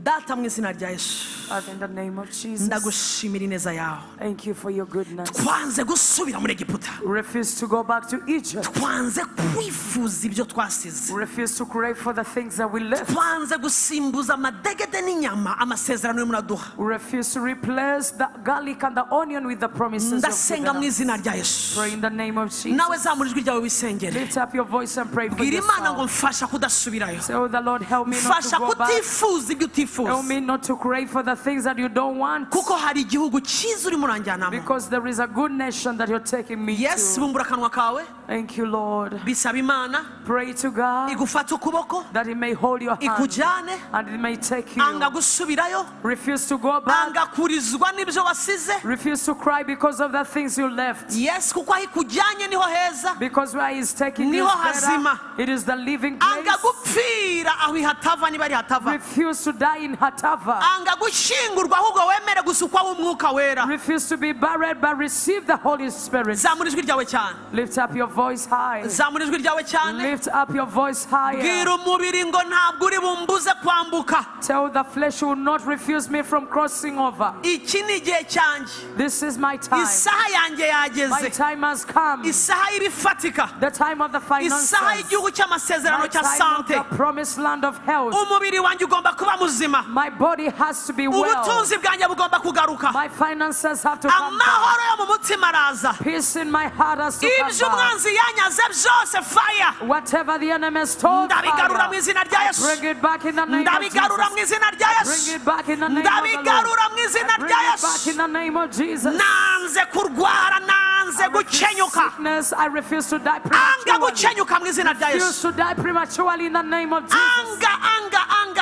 B: Data mu izina rya Yesu,
A: Father, in the name of Jesus,
B: ndagushimira ineza yawe.
A: thank you for your goodness.
B: Twanze gusubira muri Egiputa.
A: We refuse to go back to Egypt.
B: Twanze kwifuza ibyo twasize.
A: We refuse to crave for the things that we left.
B: Twanze gusimbuza amadegede n'inyama amasezerano y'umuraduha.
A: We refuse to replace the garlic and the onion with the promises of
B: Ndasenga mu
A: God.
B: izina rya Yesu.
A: Pray in the name of Jesus.
B: Nawe zamura ijwi ryawe wisengere.
A: Lift up your voice and pray for
B: Bwira Imana ngo
A: yourself.
B: mfasha kudasubirayo.
A: Say, oh, the Lord, help me not to
B: Mfasha
A: go back.
B: kutifuza ibyo utifuza.
A: Help me not to crave for the things that you don't want.
B: Kuko hari igihugu cyiza urimo uranjyanamo.
A: Because there is a good nation that you're taking me
B: Yes,
A: to.
B: bumbura akanwa kawe.
A: Thank you, Lord.
B: Bisaba Imana
A: Pray to God
B: igufata ukuboko
A: that He may hold your hand
B: ikujyane.
A: and He may take you.
B: Anga gusubirayo.
A: Refuse to go back.
B: Anga kurizwa n'ibyo wasize.
A: Refuse to cry because of the things you left.
B: Yes, kuko aho ikujyanye niho heza.
A: Because where He's taking you
B: Niho
A: is better.
B: hazima.
A: It is the living place.
B: Anga gupfira aho ihatava niba ari hatava.
A: Refuse to die in Hatava.
B: Anga gushingurwa ahubwo wemere gusukwaho umwuka wera.
A: Refuse to be buried but receive the Holy Spirit.
B: Zamura ijwi ryawe cyane.
A: Lift up your voice high.
B: Zamura ijwi ryawe cyane.
A: Lift up your voice higher.
B: Bwira umubiri ngo ntabwo uri bumbuze kwambuka.
A: Tell the flesh will not refuse me from crossing over.
B: Iki ni igihe cyanjye.
A: This is my time.
B: Isaha yanjye
A: My
B: yageze.
A: time has come.
B: Isaha y'ibifatika.
A: The time of the finances.
B: Isaha y'igihugu cy'amasezerano
A: My
B: cya
A: time of
B: sante.
A: the promised land of health.
B: Umubiri wanjye ugomba kuba muzima.
A: My body has to be well.
B: Ubutunzi bwanjye bugomba kugaruka.
A: My finances have to come back.
B: Amahoro yo mu mutima araza.
A: Peace in my heart has to come
B: Ibyo
A: back.
B: umwanzi yanyaze byose fire.
A: Whatever the enemy stole,
B: Ndabigarura mu
A: fire.
B: izina rya Yesu.
A: Bring it back in the name of
B: Ndabigarura mu
A: Jesus.
B: izina rya
A: Bring
B: Yesu.
A: it back in the name of the Lord.
B: Ndabigarura mu izina
A: Bring
B: rya
A: it back
B: Yesu.
A: in the name of Jesus.
B: Nanze kurwara, nanze
A: I refuse
B: gukenyuka.
A: sickness. I refuse to die
B: Anga
A: prematurely.
B: gukenyuka mu izina rya
A: Refuse
B: Yesu.
A: to die prematurely in the name of Jesus.
B: Anga.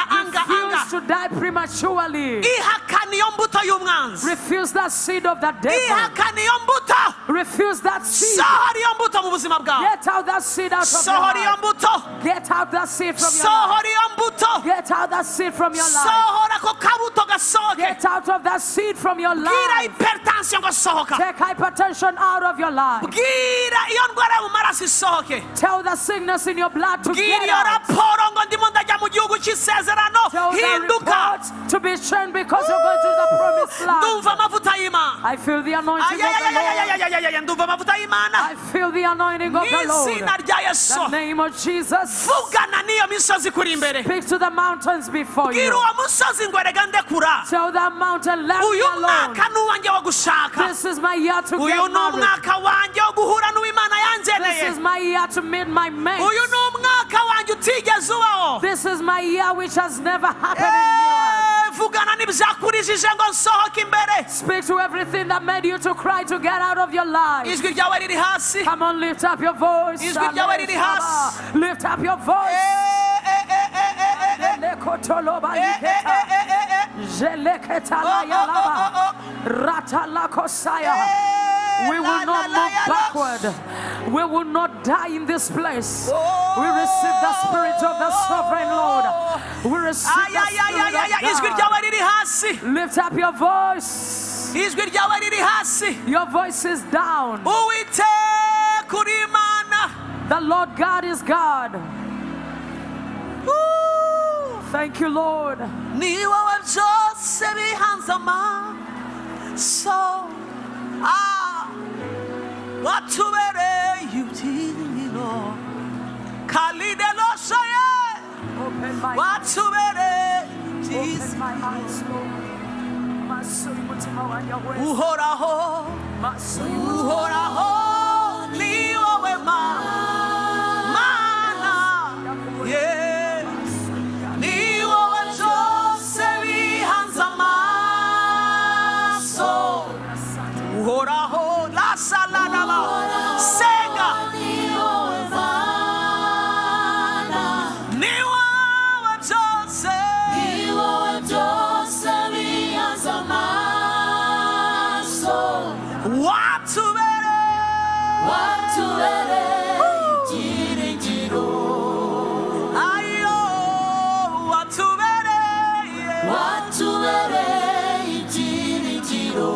A: Refuse to die prematurely.
B: Ihakana iyo mbuto y'umwanzi.
A: Refuse that seed of the devil.
B: Ihakana iyo mbuto.
A: Refuse that seed.
B: Sohora iyo mbuto mu buzima bwawe.
A: Get out that seed out of your
B: Sohora iyo
A: life.
B: mbuto.
A: Get out that seed from your life.
B: Sohora iyo mbuto.
A: Get out that seed from your life.
B: Sohora ko kabuto gasohoke.
A: Get out of that seed from your
B: Bwira
A: life.
B: hypertension ngo sohoka.
A: Take hypertension out of your life.
B: Bwira iyo ndwara yo mu maraso isohoke.
A: Tell the sickness in your blood to
B: Bwira
A: get
B: iyo
A: out.
B: raporo ngo ndimo ndajya mu gihugu cy'isezerano.
A: Tell the
B: Hinduka.
A: report to be changed because you're going to the promised
B: Ndumva
A: land.
B: amavuta y'Imana.
A: I feel the anointing of the Lord.
B: Ayayayayayayayayayaya, ndumva amavuta y'Imana.
A: I feel the anointing of the Lord.
B: Mw'izina rya
A: The
B: Yesu.
A: name of Jesus.
B: Vugana n'iyo misozi kuri imbere.
A: Speak to the mountains before
B: Bwira
A: you.
B: uwo musozi ngo erega ndekura.
A: Tell that mountain, let me
B: Uyu
A: alone.
B: mwaka ni uwanjye wo gushaka.
A: This is my year to
B: Uyu
A: get
B: ni
A: married.
B: umwaka wanjye wo guhura n'uw'Imana
A: This
B: yangeneye.
A: is my year to meet my mate.
B: Uyu ni umwaka wanjye utigeze ubaho.
A: This is my year which has never happened in my life.
B: Vugana n'ibyakurijije ngo nsohoke imbere.
A: Speak to everything that made you to cry to get out of your life.
B: Ijwi ryawe riri hasi.
A: Come on, lift up your voice.
B: Ijwi ryawe riri hasi.
A: Lift up your voice. We will not move backward. We will not die in this place. We receive the spirit of the sovereign Lord. We receive the
B: Ijwi
A: spirit of
B: ryawe riri hasi.
A: God. Lift up your voice.
B: Ijwi ryawe riri hasi.
A: Your voice is down.
B: Uwiteka uri Imana.
A: The Lord God is God. Thank you, Lord.
B: Ni wowe byose bihanze amaso. Watubereye ibyiringiro. Kalide loshaye.
A: Open my
B: Watubereye
A: Open my my eyes, Lord. Masuri mutima wanjye wese.
B: uhoraho
A: Masuri
B: uhoraho ni wowe mana yeah. Ni wowe byose bihanze amaso uhoraho la saladaba senga ni wowe byose bihanze amaso watubere ibyiringiro ayo watubere ibyiringiro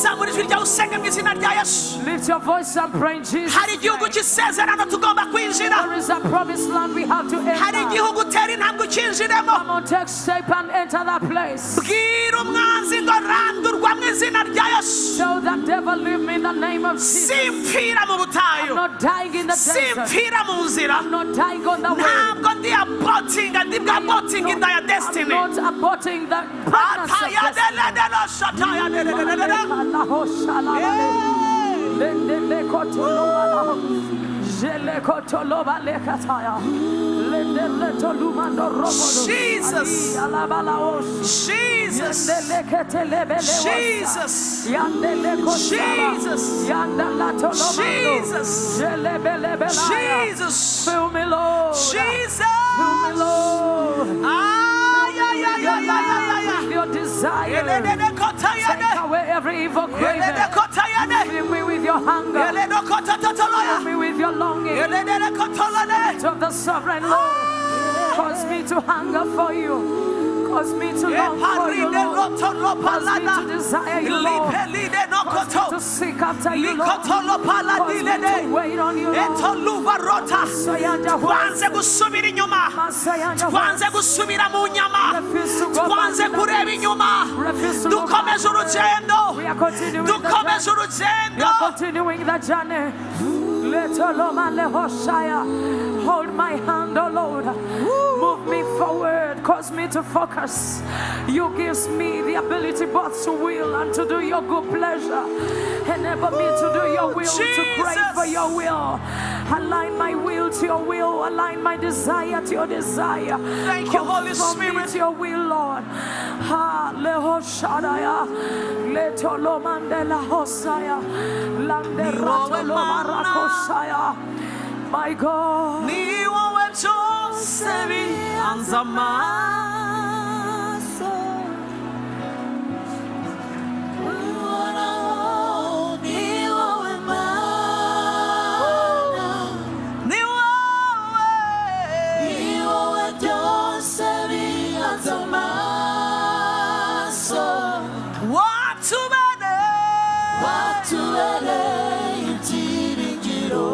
B: zamura ijwi ryawe usenge mu izina rya Yesu.
A: Lift your voice and pray in Jesus'
B: hari igihugu cy'isezerano tugomba kwinjira.
A: There is a promised land we have to
B: hari
A: enter.
B: igihugu utera intambwe ukinjiremo.
A: Come on, take shape and enter that place.
B: bwira umwanzi ngo randurwa mu izina rya Yesu.
A: Tell the devil, leave me in the name of Jesus.
B: simpfira mu butayu
A: I'm not dying in the desert.
B: simpfira mu nzira
A: I'm not dying on the way.
B: ntabwo ndi abortinga ndi aborting in thy destiny.
A: I'm not aborting the pregnancy
B: Jesus. Jesus. Jesus. Jesus. Jesus.
A: Fill me, Lord.
B: Jesus.
A: Fill me, Lord.
B: With
A: your desire. Take away every evil craving. Fill me with your hunger. Fill me with your longing. Of the sovereign Lord. Cause me to hunger for you. Cause me to long for you, Lord. Cause me to desire you, Lord. Cause me to seek after you, Lord. Cause me to wait on you, Lord.
B: twanze gusubira inyuma twanze gusubira mu nyama twanze kureba inyuma dukomeze urugendo dukomeze
A: We
B: urugendo.
A: are continuing the journey. Hold my hand, oh Lord. Move me forward. Cause me to focus. You gives me the ability both to will and to do your good pleasure. Enable me to do your will, to pray for your will. Align my will to your will. Align my desire to your desire.
B: Thank you, Holy Spirit.
A: To your will, Lord. My God.
B: Ni wowe byose bihanze amaso uhoraho ni wowe mana ni wowe byose bihanze amaso watubere ibyiringiro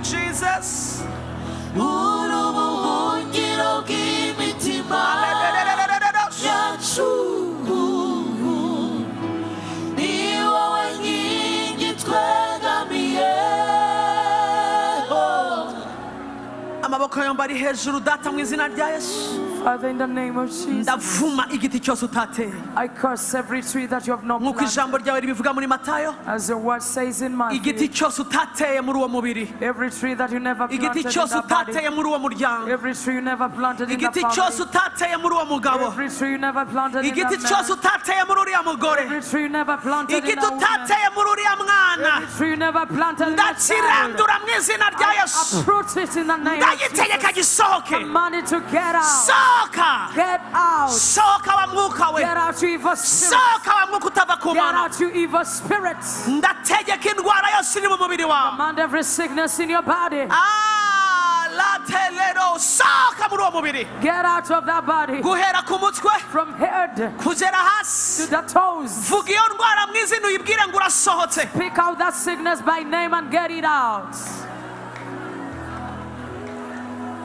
B: Jesus. amaboko yombi ari hejuru data mu izina rya Yesu.
A: Father, in the name of Jesus,
B: ndavuma igiti cyose utateye
A: I curse every tree that you have not
B: nk'uko ijambo
A: planted.
B: ryawe ribivuga muri Matayo.
A: As your word says in
B: igiti
A: Matthew,
B: cyose utateye muri uwo mubiri,
A: every tree that you never
B: igiti
A: planted in
B: cyose
A: that body,
B: utateye muri uwo muryango,
A: every tree you never planted in the
B: igiti cyose
A: family,
B: utateye muri uwo mugabo,
A: every tree you never planted in
B: igiti
A: that
B: cyose
A: man,
B: utateye muri uriya mugore,
A: every tree you never planted in
B: igiti
A: that woman,
B: utateye muri uriya mwana,
A: every tree you never planted in that child,
B: ndakirandura mu izina rya Yesu.
A: uproot it in the name of
B: ndagitegeka
A: Jesus.
B: gisohoke.
A: Command it to get out.
B: Sohoka sohoka
A: Get out.
B: sohoka wa mwuka we
A: Get out, you evil spirit.
B: sohoka wa mwuka utava ku
A: Get
B: mana
A: out, you evil spirit.
B: ndategeka indwara yose iri mu mubiri wawe
A: Command every sickness in your body.
B: latelero sohoka muri uwo mubiri
A: Get out of that body.
B: guhera ku mutwe
A: From head
B: kugera
A: to
B: hasi
A: the toes.
B: vuga iyo ndwara mu izina uyibwire ngo urasohotse
A: Pick out that sickness by name and get it out.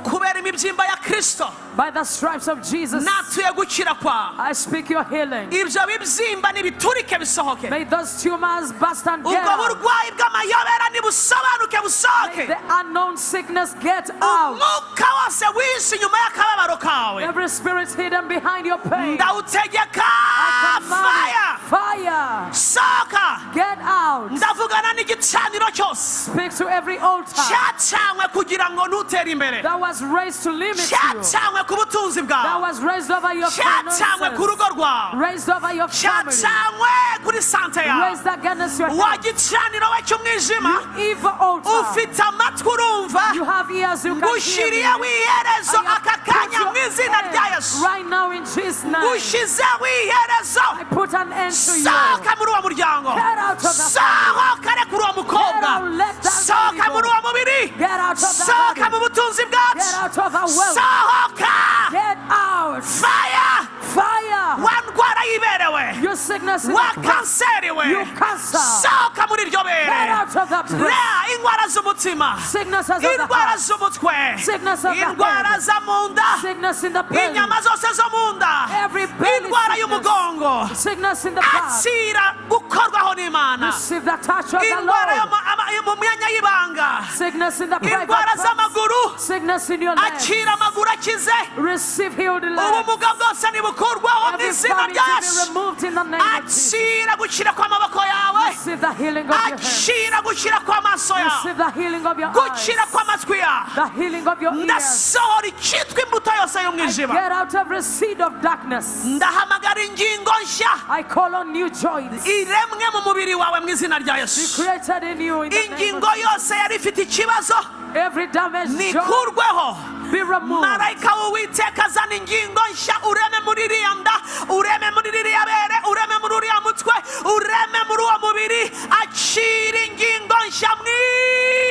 B: kubera imibyimba ya kristo
A: By the stripes of Jesus,
B: natuye gukira kwawe
A: I speak your healing.
B: ibyo bibyimba nibiturike bisohoke
A: May those tumors bust and get
B: ubwo
A: out.
B: burwayi bw'amayobera nibusobanuke
A: May
B: busohoke
A: the unknown sickness get out.
B: umwuka wose wishe inyuma y'akababaro kawe
A: Every spirit hidden behind your pain.
B: ndawutegeka
A: I command
B: fire
A: it. Fire.
B: sohoka
A: Get out.
B: ndavugana n'igicaniro cyose
A: Speak to every altar
B: cyacanywe kugira ngo ntutere imbere
A: that was raised to limit you.
B: cyacanywe ku butunzi
A: That
B: bwawe
A: was raised over your
B: cyacanywe ku
A: finances.
B: rugo rwawe
A: Raised over your family.
B: cyacanywe kuri sante yawe
A: Raised against your
B: wa
A: health.
B: gicaniro we cy'umwijima
A: Evil altar.
B: ufite amatwi urumva
A: You have ears you can hear
B: gushyiriyeho
A: me.
B: iherezo
A: I have
B: aka
A: put
B: kanya
A: your
B: mu izina rya
A: end
B: yesu
A: right now in Jesus' name.
B: gushyizeho iherezo
A: I put an end to you.
B: sohoka muri uwo muryango
A: Get out of the
B: sohoka reka uri uwo mukobwa
A: Get out, let that
B: sohoka
A: body go.
B: muri uwo mubiri
A: Get out of the
B: sohoka
A: body.
B: mu butunzi
A: Get
B: bwacu
A: out of the wealth.
B: sohoka
A: Get out.
B: fire
A: Fire.
B: wa ndwara yiberewe
A: Your sickness in
B: wa
A: the breast.
B: kanseri we
A: You cancer.
B: sohoka muri iryo
A: Get
B: bere
A: out of the breast.
B: rea indwara z'umutima
A: Sicknesses of the
B: indwara
A: heart.
B: z'umutwe
A: Sickness of the
B: indwara
A: head.
B: zo mu nda
A: Sickness in the belly.
B: inyama zose zo mu nda
A: Every belly
B: indwara
A: sickness.
B: y'umugongo
A: Sickness in the back.
B: akira gukorwaho n'imana
A: Receive the touch of the
B: indwara
A: Lord.
B: yo mu myanya y'ibanga
A: Sickness in the private
B: indwara
A: parts.
B: z'amaguru
A: Sickness in your legs.
B: akira amaguru akize
A: Receive healed legs.
B: ubumuga bwose nibukurwaho mu
A: Every
B: izina
A: family
B: rya
A: to be
B: yesu
A: removed in the name of Jesus.
B: akira gukira kw'amaboko yawe
A: Receive the healing of your hands.
B: akira gukira kw'amaso yawe
A: Receive the healing of your eyes.
B: gukira kw'amatwi yawe
A: The healing of your ears.
B: ndasohora icyitwa imbuto yose y'umwijima
A: Get out every seed of darkness.
B: ndahamagara ingingo nshya
A: I call on new joints.
B: iremwe mu mubiri wawe mu izina rya
A: Be
B: yesu
A: created in you in the name
B: ingingo
A: of Jesus.
B: yose yari ifite ikibazo
A: Every damaged joint
B: nikurweho
A: be removed.
B: marayika w'uwiteka azana ingingo nshya ureme muri iriya nda ureme muri ririya bere ureme muri uriya mutwe ureme muri uwo mubiri acira ingingo nshya mu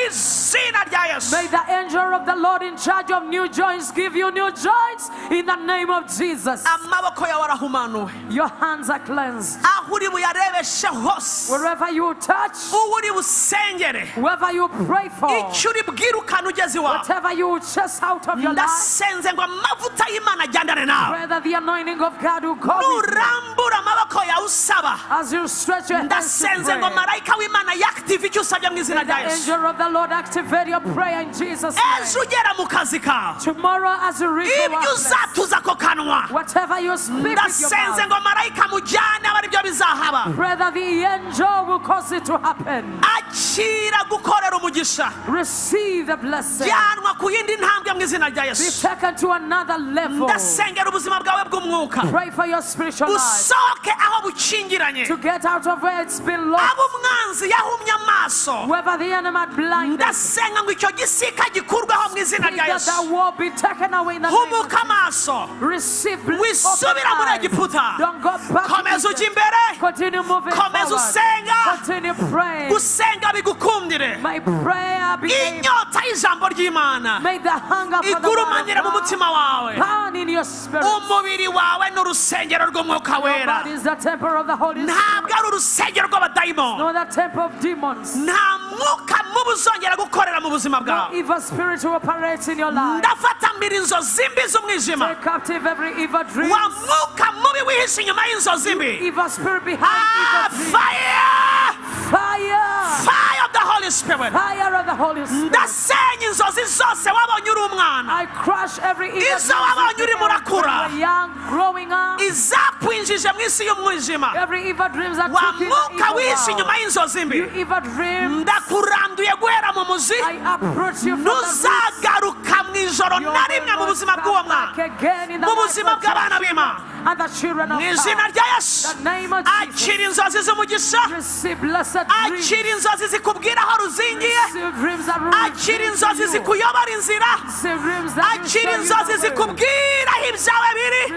B: izina rya yesu
A: May the angel of the Lord in charge of new joints give you new joints in the name of Jesus.
B: amaboko yawe arahumanuwe
A: Your hands are cleansed.
B: aho uri buyarebeshe hose
A: Wherever you touch,
B: uwo uri busengere
A: whoever you pray for,
B: icyo uri bwirukane ugeze iwawe
A: whatever you chase out of your life,
B: ndasenze ngo amavuta y'imana agendane nawe
A: pray that the anointing of God will go with you.
B: nurambura amaboko yawe usaba
A: As you stretch your hands to
B: ndasenze ngo
A: pray,
B: marayika w'imana yakitive icyo usabye mu izina
A: may the
B: rya yesu
A: angel of the Lord activate your prayer in Jesus'
B: ejo
A: name.
B: ugera mu kazi kawe
A: Tomorrow as you reach your
B: ibyo
A: workplace,
B: uzatuza ako kanwa
A: whatever you speak with your
B: ndasenze
A: mouth,
B: ngo marayika mujyane aba aribyo bizahaba
A: pray that the angel will cause it to happen.
B: akira gukorera umugisha
A: Receive the blessing.
B: jyanwa ku yindi ntambwe mu izina rya
A: Be
B: yesu
A: taken to another level.
B: ndasengera ubuzima bwawe bw'umwuka
A: Pray for your spiritual life
B: usohoke aho bukingiranye
A: to get out of where it's been lost.
B: abo umwanzi yahumye amaso
A: Whether the enemy had blinded,
B: ndasenga ngo icyo gisika gikurweho mu izina
A: speak
B: rya
A: that
B: yesu
A: that will be taken away in the name of
B: humuka amaso
A: Jesus. Receive
B: wisubira muri
A: open eyes.
B: egiputa
A: Don't go back to
B: komeza ujya
A: Egypt.
B: imbere
A: Continue moving
B: komeza
A: forward.
B: usenga
A: Continue praying.
B: gusenga bigukundire
A: My prayer be able.
B: inyota y'ijambo ry'imana
A: May the hunger for the word
B: igurumanire mu
A: of God
B: mutima wawe
A: burn in your spirit.
B: umubiri wawe ni urusengero rw'umwuka
A: Your
B: wera
A: body is the temple of the Holy Spirit,
B: ntabwo ari urusengero rw'abadayimoni
A: not the temple of demons.
B: nta mwuka mubi uzongera gukorera mu buzima
A: No
B: bwawe
A: evil spirit who operates in your life.
B: ndafata mbere inzozi mbi z'umwijima
A: Take captive every evil dream.
B: wa mwuka mubi wihishe inyuma y'inzozi mbi
A: Evil spirit behind evil dreams.
B: fire
A: Fire!
B: fire of the Holy Spirit
A: Fire of the Holy Spirit.
B: ndasenya inzozi zose wabonye uri umwana
A: I crush every evil
B: Izo wabonye
A: dream
B: urimo urakura.
A: when you were young, growing up.
B: izakwinjije mu isi y'umwijima
A: Every evil dreams that
B: wa
A: took you in the
B: mwuka
A: evil
B: wihishe inyuma
A: world.
B: y'inzozi mbi
A: You evil dream,
B: ndakuranduye guhera mu muzi
A: I approach you from the roots.
B: ntuzagaruka mu ijoro
A: You
B: na rimwe mu
A: will
B: buzima
A: not
B: bw'uwo
A: come
B: mwana
A: back again in the
B: mu
A: life
B: buzima
A: of
B: bw'abana
A: Joshua
B: b'imana
A: and the children of
B: mu izina
A: God.
B: rya yesu
A: The name of Jesus.
B: akira inzozi z'umugisha
A: Receive blessed dreams.
B: akira inzozi zikubwira aho ruzingiye
A: Receive dreams that
B: akira inzozi zikuyobora inzira
A: Receive dreams that will
B: akira
A: show you
B: inzozi
A: the way.
B: zikubwira aho ibyawe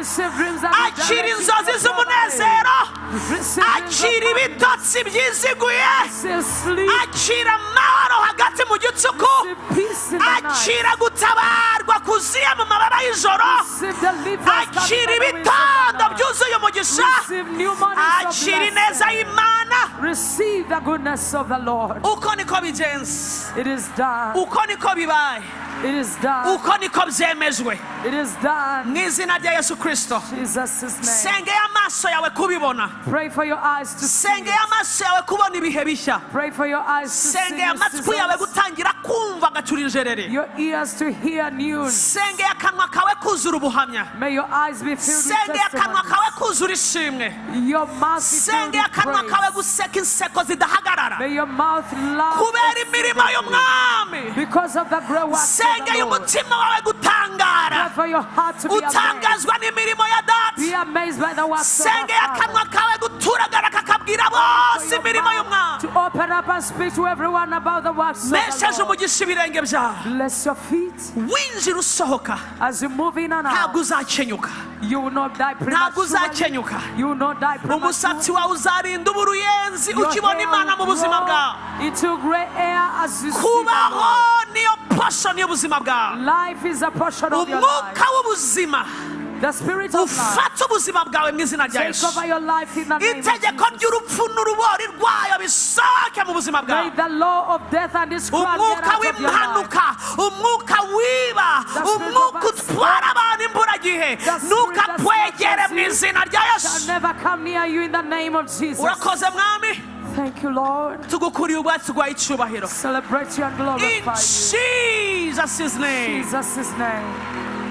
A: Receive dreams that
B: akira inzozi z'umunezero, akira ibitotsi byiziguye, akira amahoro hagati mu gicuku, akira gutabarwa kuziye mu mababa y'ijoro, akira ibitondo byuzuye umugisha, akira ineza y'Imana.
A: Receive the goodness of the Lord.
B: Uko niko bigenze,
A: It is done.
B: uko niko bibaye,
A: It is done.
B: uko niko byemejwe
A: It is done.
B: mu izina rya Yesu Kristo.
A: Jesus' name.
B: Sengeye amaso yawe kubibona,
A: Pray for your eyes to see.
B: sengeye amaso yawe kubona ibihe bishya,
A: Pray for your eyes to see.
B: sengeye amatwi yawe gutangira kumva agacura injerere,
A: Your ears to hear news.
B: sengeye akanwa kawe kuzura ubuhamya,
A: May your eyes be filled with
B: sengeye akanwa kawe
A: testimonies.
B: kuzura ishimwe,
A: Your mouth be filled
B: sengeye
A: with
B: akanwa kawe
A: praise.
B: guseka inseko zidahagarara
A: May your mouth laugh
B: kubera imirimo y'umwami,
A: because of the great works of
B: sengeye
A: the Lord.
B: umutima wawe gutangara,
A: Pray for your heart to be amazed.
B: utangazwa n'imirimo ya data,
A: Be amazed by the works of the
B: sengeye
A: Father.
B: akanwa kawe guturagara kakabwira bose imirimo y'umwami,
A: To open up and speak to everyone about the works of
B: mesheje
A: the Lord.
B: umugisha ibirenge byawe,
A: Bless your feet
B: winjira usohoka,
A: as you move in and
B: ntabwo
A: out.
B: uzakenyuka,
A: You will not die
B: ntabwo
A: prematurely.
B: uzakenyuka,
A: You will not die
B: umusatsi
A: prematurely.
B: wawe uzarinda uba uruyenzi
A: Your
B: ukibona
A: hair
B: Imana mu
A: will
B: buzima
A: grow
B: bwawe.
A: into gray hair as you see the
B: Kubaho
A: Lord.
B: niyo portion y'ubuzima bwawe,
A: Life is a portion of your
B: umwuka
A: life.
B: w'ubuzima
A: The spirit of life.
B: ufata ubuzima bwawe mu izina rya
A: Take
B: Yesu.
A: over your life in the name of
B: Itegeko
A: Jesus.
B: ry'urupfu n'urubori rwayo bisohoke mu buzima
A: May
B: bwawe.
A: the law of death and its crown get
B: Umwuka
A: out of your life.
B: w'impanuka, umwuka wiba, umwuka utwara abantu imburagihe, ntukakwegere mu izina rya
A: Shall
B: Yesu.
A: never come near you in the name of Jesus.
B: Urakoze mwami,
A: Thank you, Lord.
B: tugukuriye ubwatsi bwa icyubahiro.
A: Celebrate you and
B: In
A: glorify you.
B: Jesus' name.
A: Jesus' name.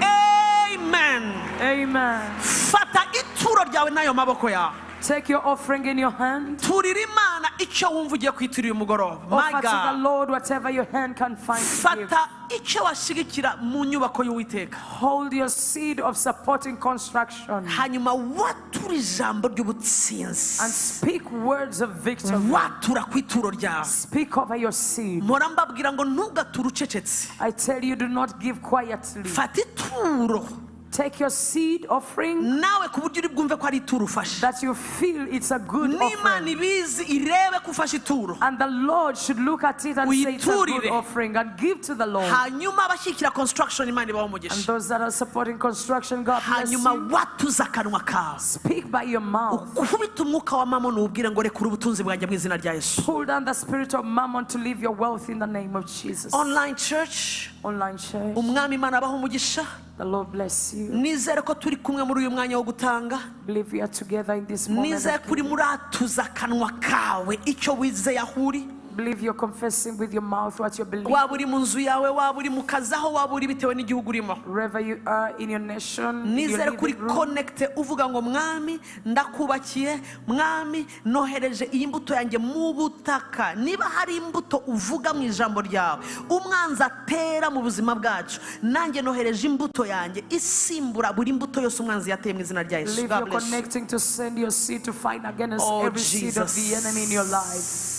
B: Amen.
A: Amen.
B: Fata ituro ryawe n'ayo maboko yawe.
A: Take your offering in your hand.
B: Turira Imana icyo wumva ugiye kwitura uyu mugoroba. My
A: Offer to the
B: God.
A: Lord whatever your hand can find to give.
B: Fata icyo washigikira mu nyubako y'Uwiteka.
A: Hold your seed of supporting construction
B: Hanyuma watura ijambo ry'ubutsinzi.
A: and speak words of victory.
B: Watura ku ituro ryawe.
A: Speak over your seed.
B: Mpora mbabwira ngo ntugature ucecetse.
A: I tell you, do not give quietly.
B: Fata ituro
A: Take your seed offering
B: nawe ku buryo uri bwumve ko ari ituro ufashe.
A: that you feel it's a good
B: N'Imana
A: offering.
B: ibizi irebe ko ufashe ituro.
A: And the Lord should look at it and say it's a good
B: Uyiturire.
A: offering and give to the Lord.
B: Hanyuma abashyigikira construction Imana ibahe
A: And
B: umugisha.
A: those that are supporting construction, God bless
B: Hanyuma
A: you.
B: watuza akanwa kawe.
A: Speak by your mouth.
B: Ukubita umwuka wa mamoni ubwire ngo rekura ubutunzi bwanjye mu izina rya Yesu.
A: Pull down the spirit of mammon to live your wealth in the name of Jesus.
B: Online church,
A: Online church,
B: umwami Imana abahe umugisha.
A: the Lord bless you.
B: Nizere ko turi kumwe muri uyu mwanya wo gutanga.
A: Believe we are together in this moment.
B: Nizere
A: of
B: ko uri
A: giving.
B: muratuza akanwa kawe icyo wizeye aho uri.
A: Believe you're confessing with your mouth what you believe.
B: Waba uri mu nzu yawe, waba uri mu kazi, aho waba uri bitewe n'igihugu urimo.
A: Wherever you are in your nation, in your
B: Nizere ko uri
A: living room.
B: connecte uvuga ngo mwami ndakubakiye, mwami nohereje iyi mbuto yanjye mu butaka. Niba hari imbuto uvuga mu ijambo ryawe umwanzi atera mu buzima bwacu, nanjye nohereje imbuto yanjye isimbura buri mbuto yose umwanzi yateye mu izina rya Yesu.
A: Believe
B: God
A: you're
B: bless you.
A: connecting to send your seed to fight against
B: Oh,
A: every seed of the
B: Jesus.
A: enemy in your life.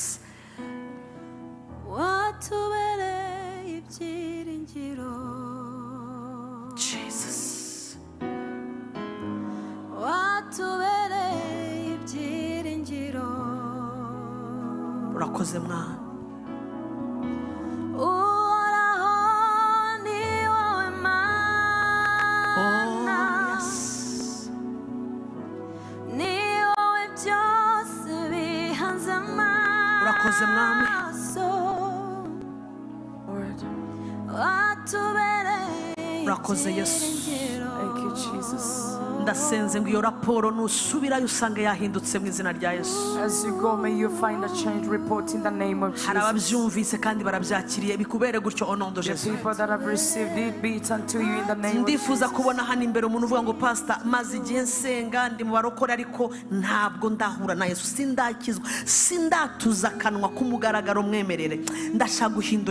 C: watubereye ibyiringiro,
B: Jesus.
C: watubereye ibyiringiro,
B: Urakoze mwana.
C: uhoraho ni wowe Mana,
B: Oh, yes.
C: ni wowe byose bihanze
B: Urakoze mwami.
C: amaso,
A: Lord,
C: watubereye
B: Urakoze Yesu.
C: ibyiringiro.
A: thank you, Jesus.
B: Ndasenze ngo iyo raporo nusubirayo usange yahindutse mu izina rya Yesu.
A: As you go, may you find a change report in the name of
B: Hari
A: Jesus.
B: ababyumvise kandi barabyakiriye, bikubere gutyo au nom de
A: The
B: Jésus.
A: people that have received it, be it unto you in the name of
B: Ndifuza
A: Jesus.
B: kubona hano imbere umuntu uvuga ngo pastor maze igihe nsenga ndi mu barokore ariko ntabwo ndahura na Yesu, sindakizwa, sindatuza akanwa k'umugaragaro mwemerere, ndashaka guhindura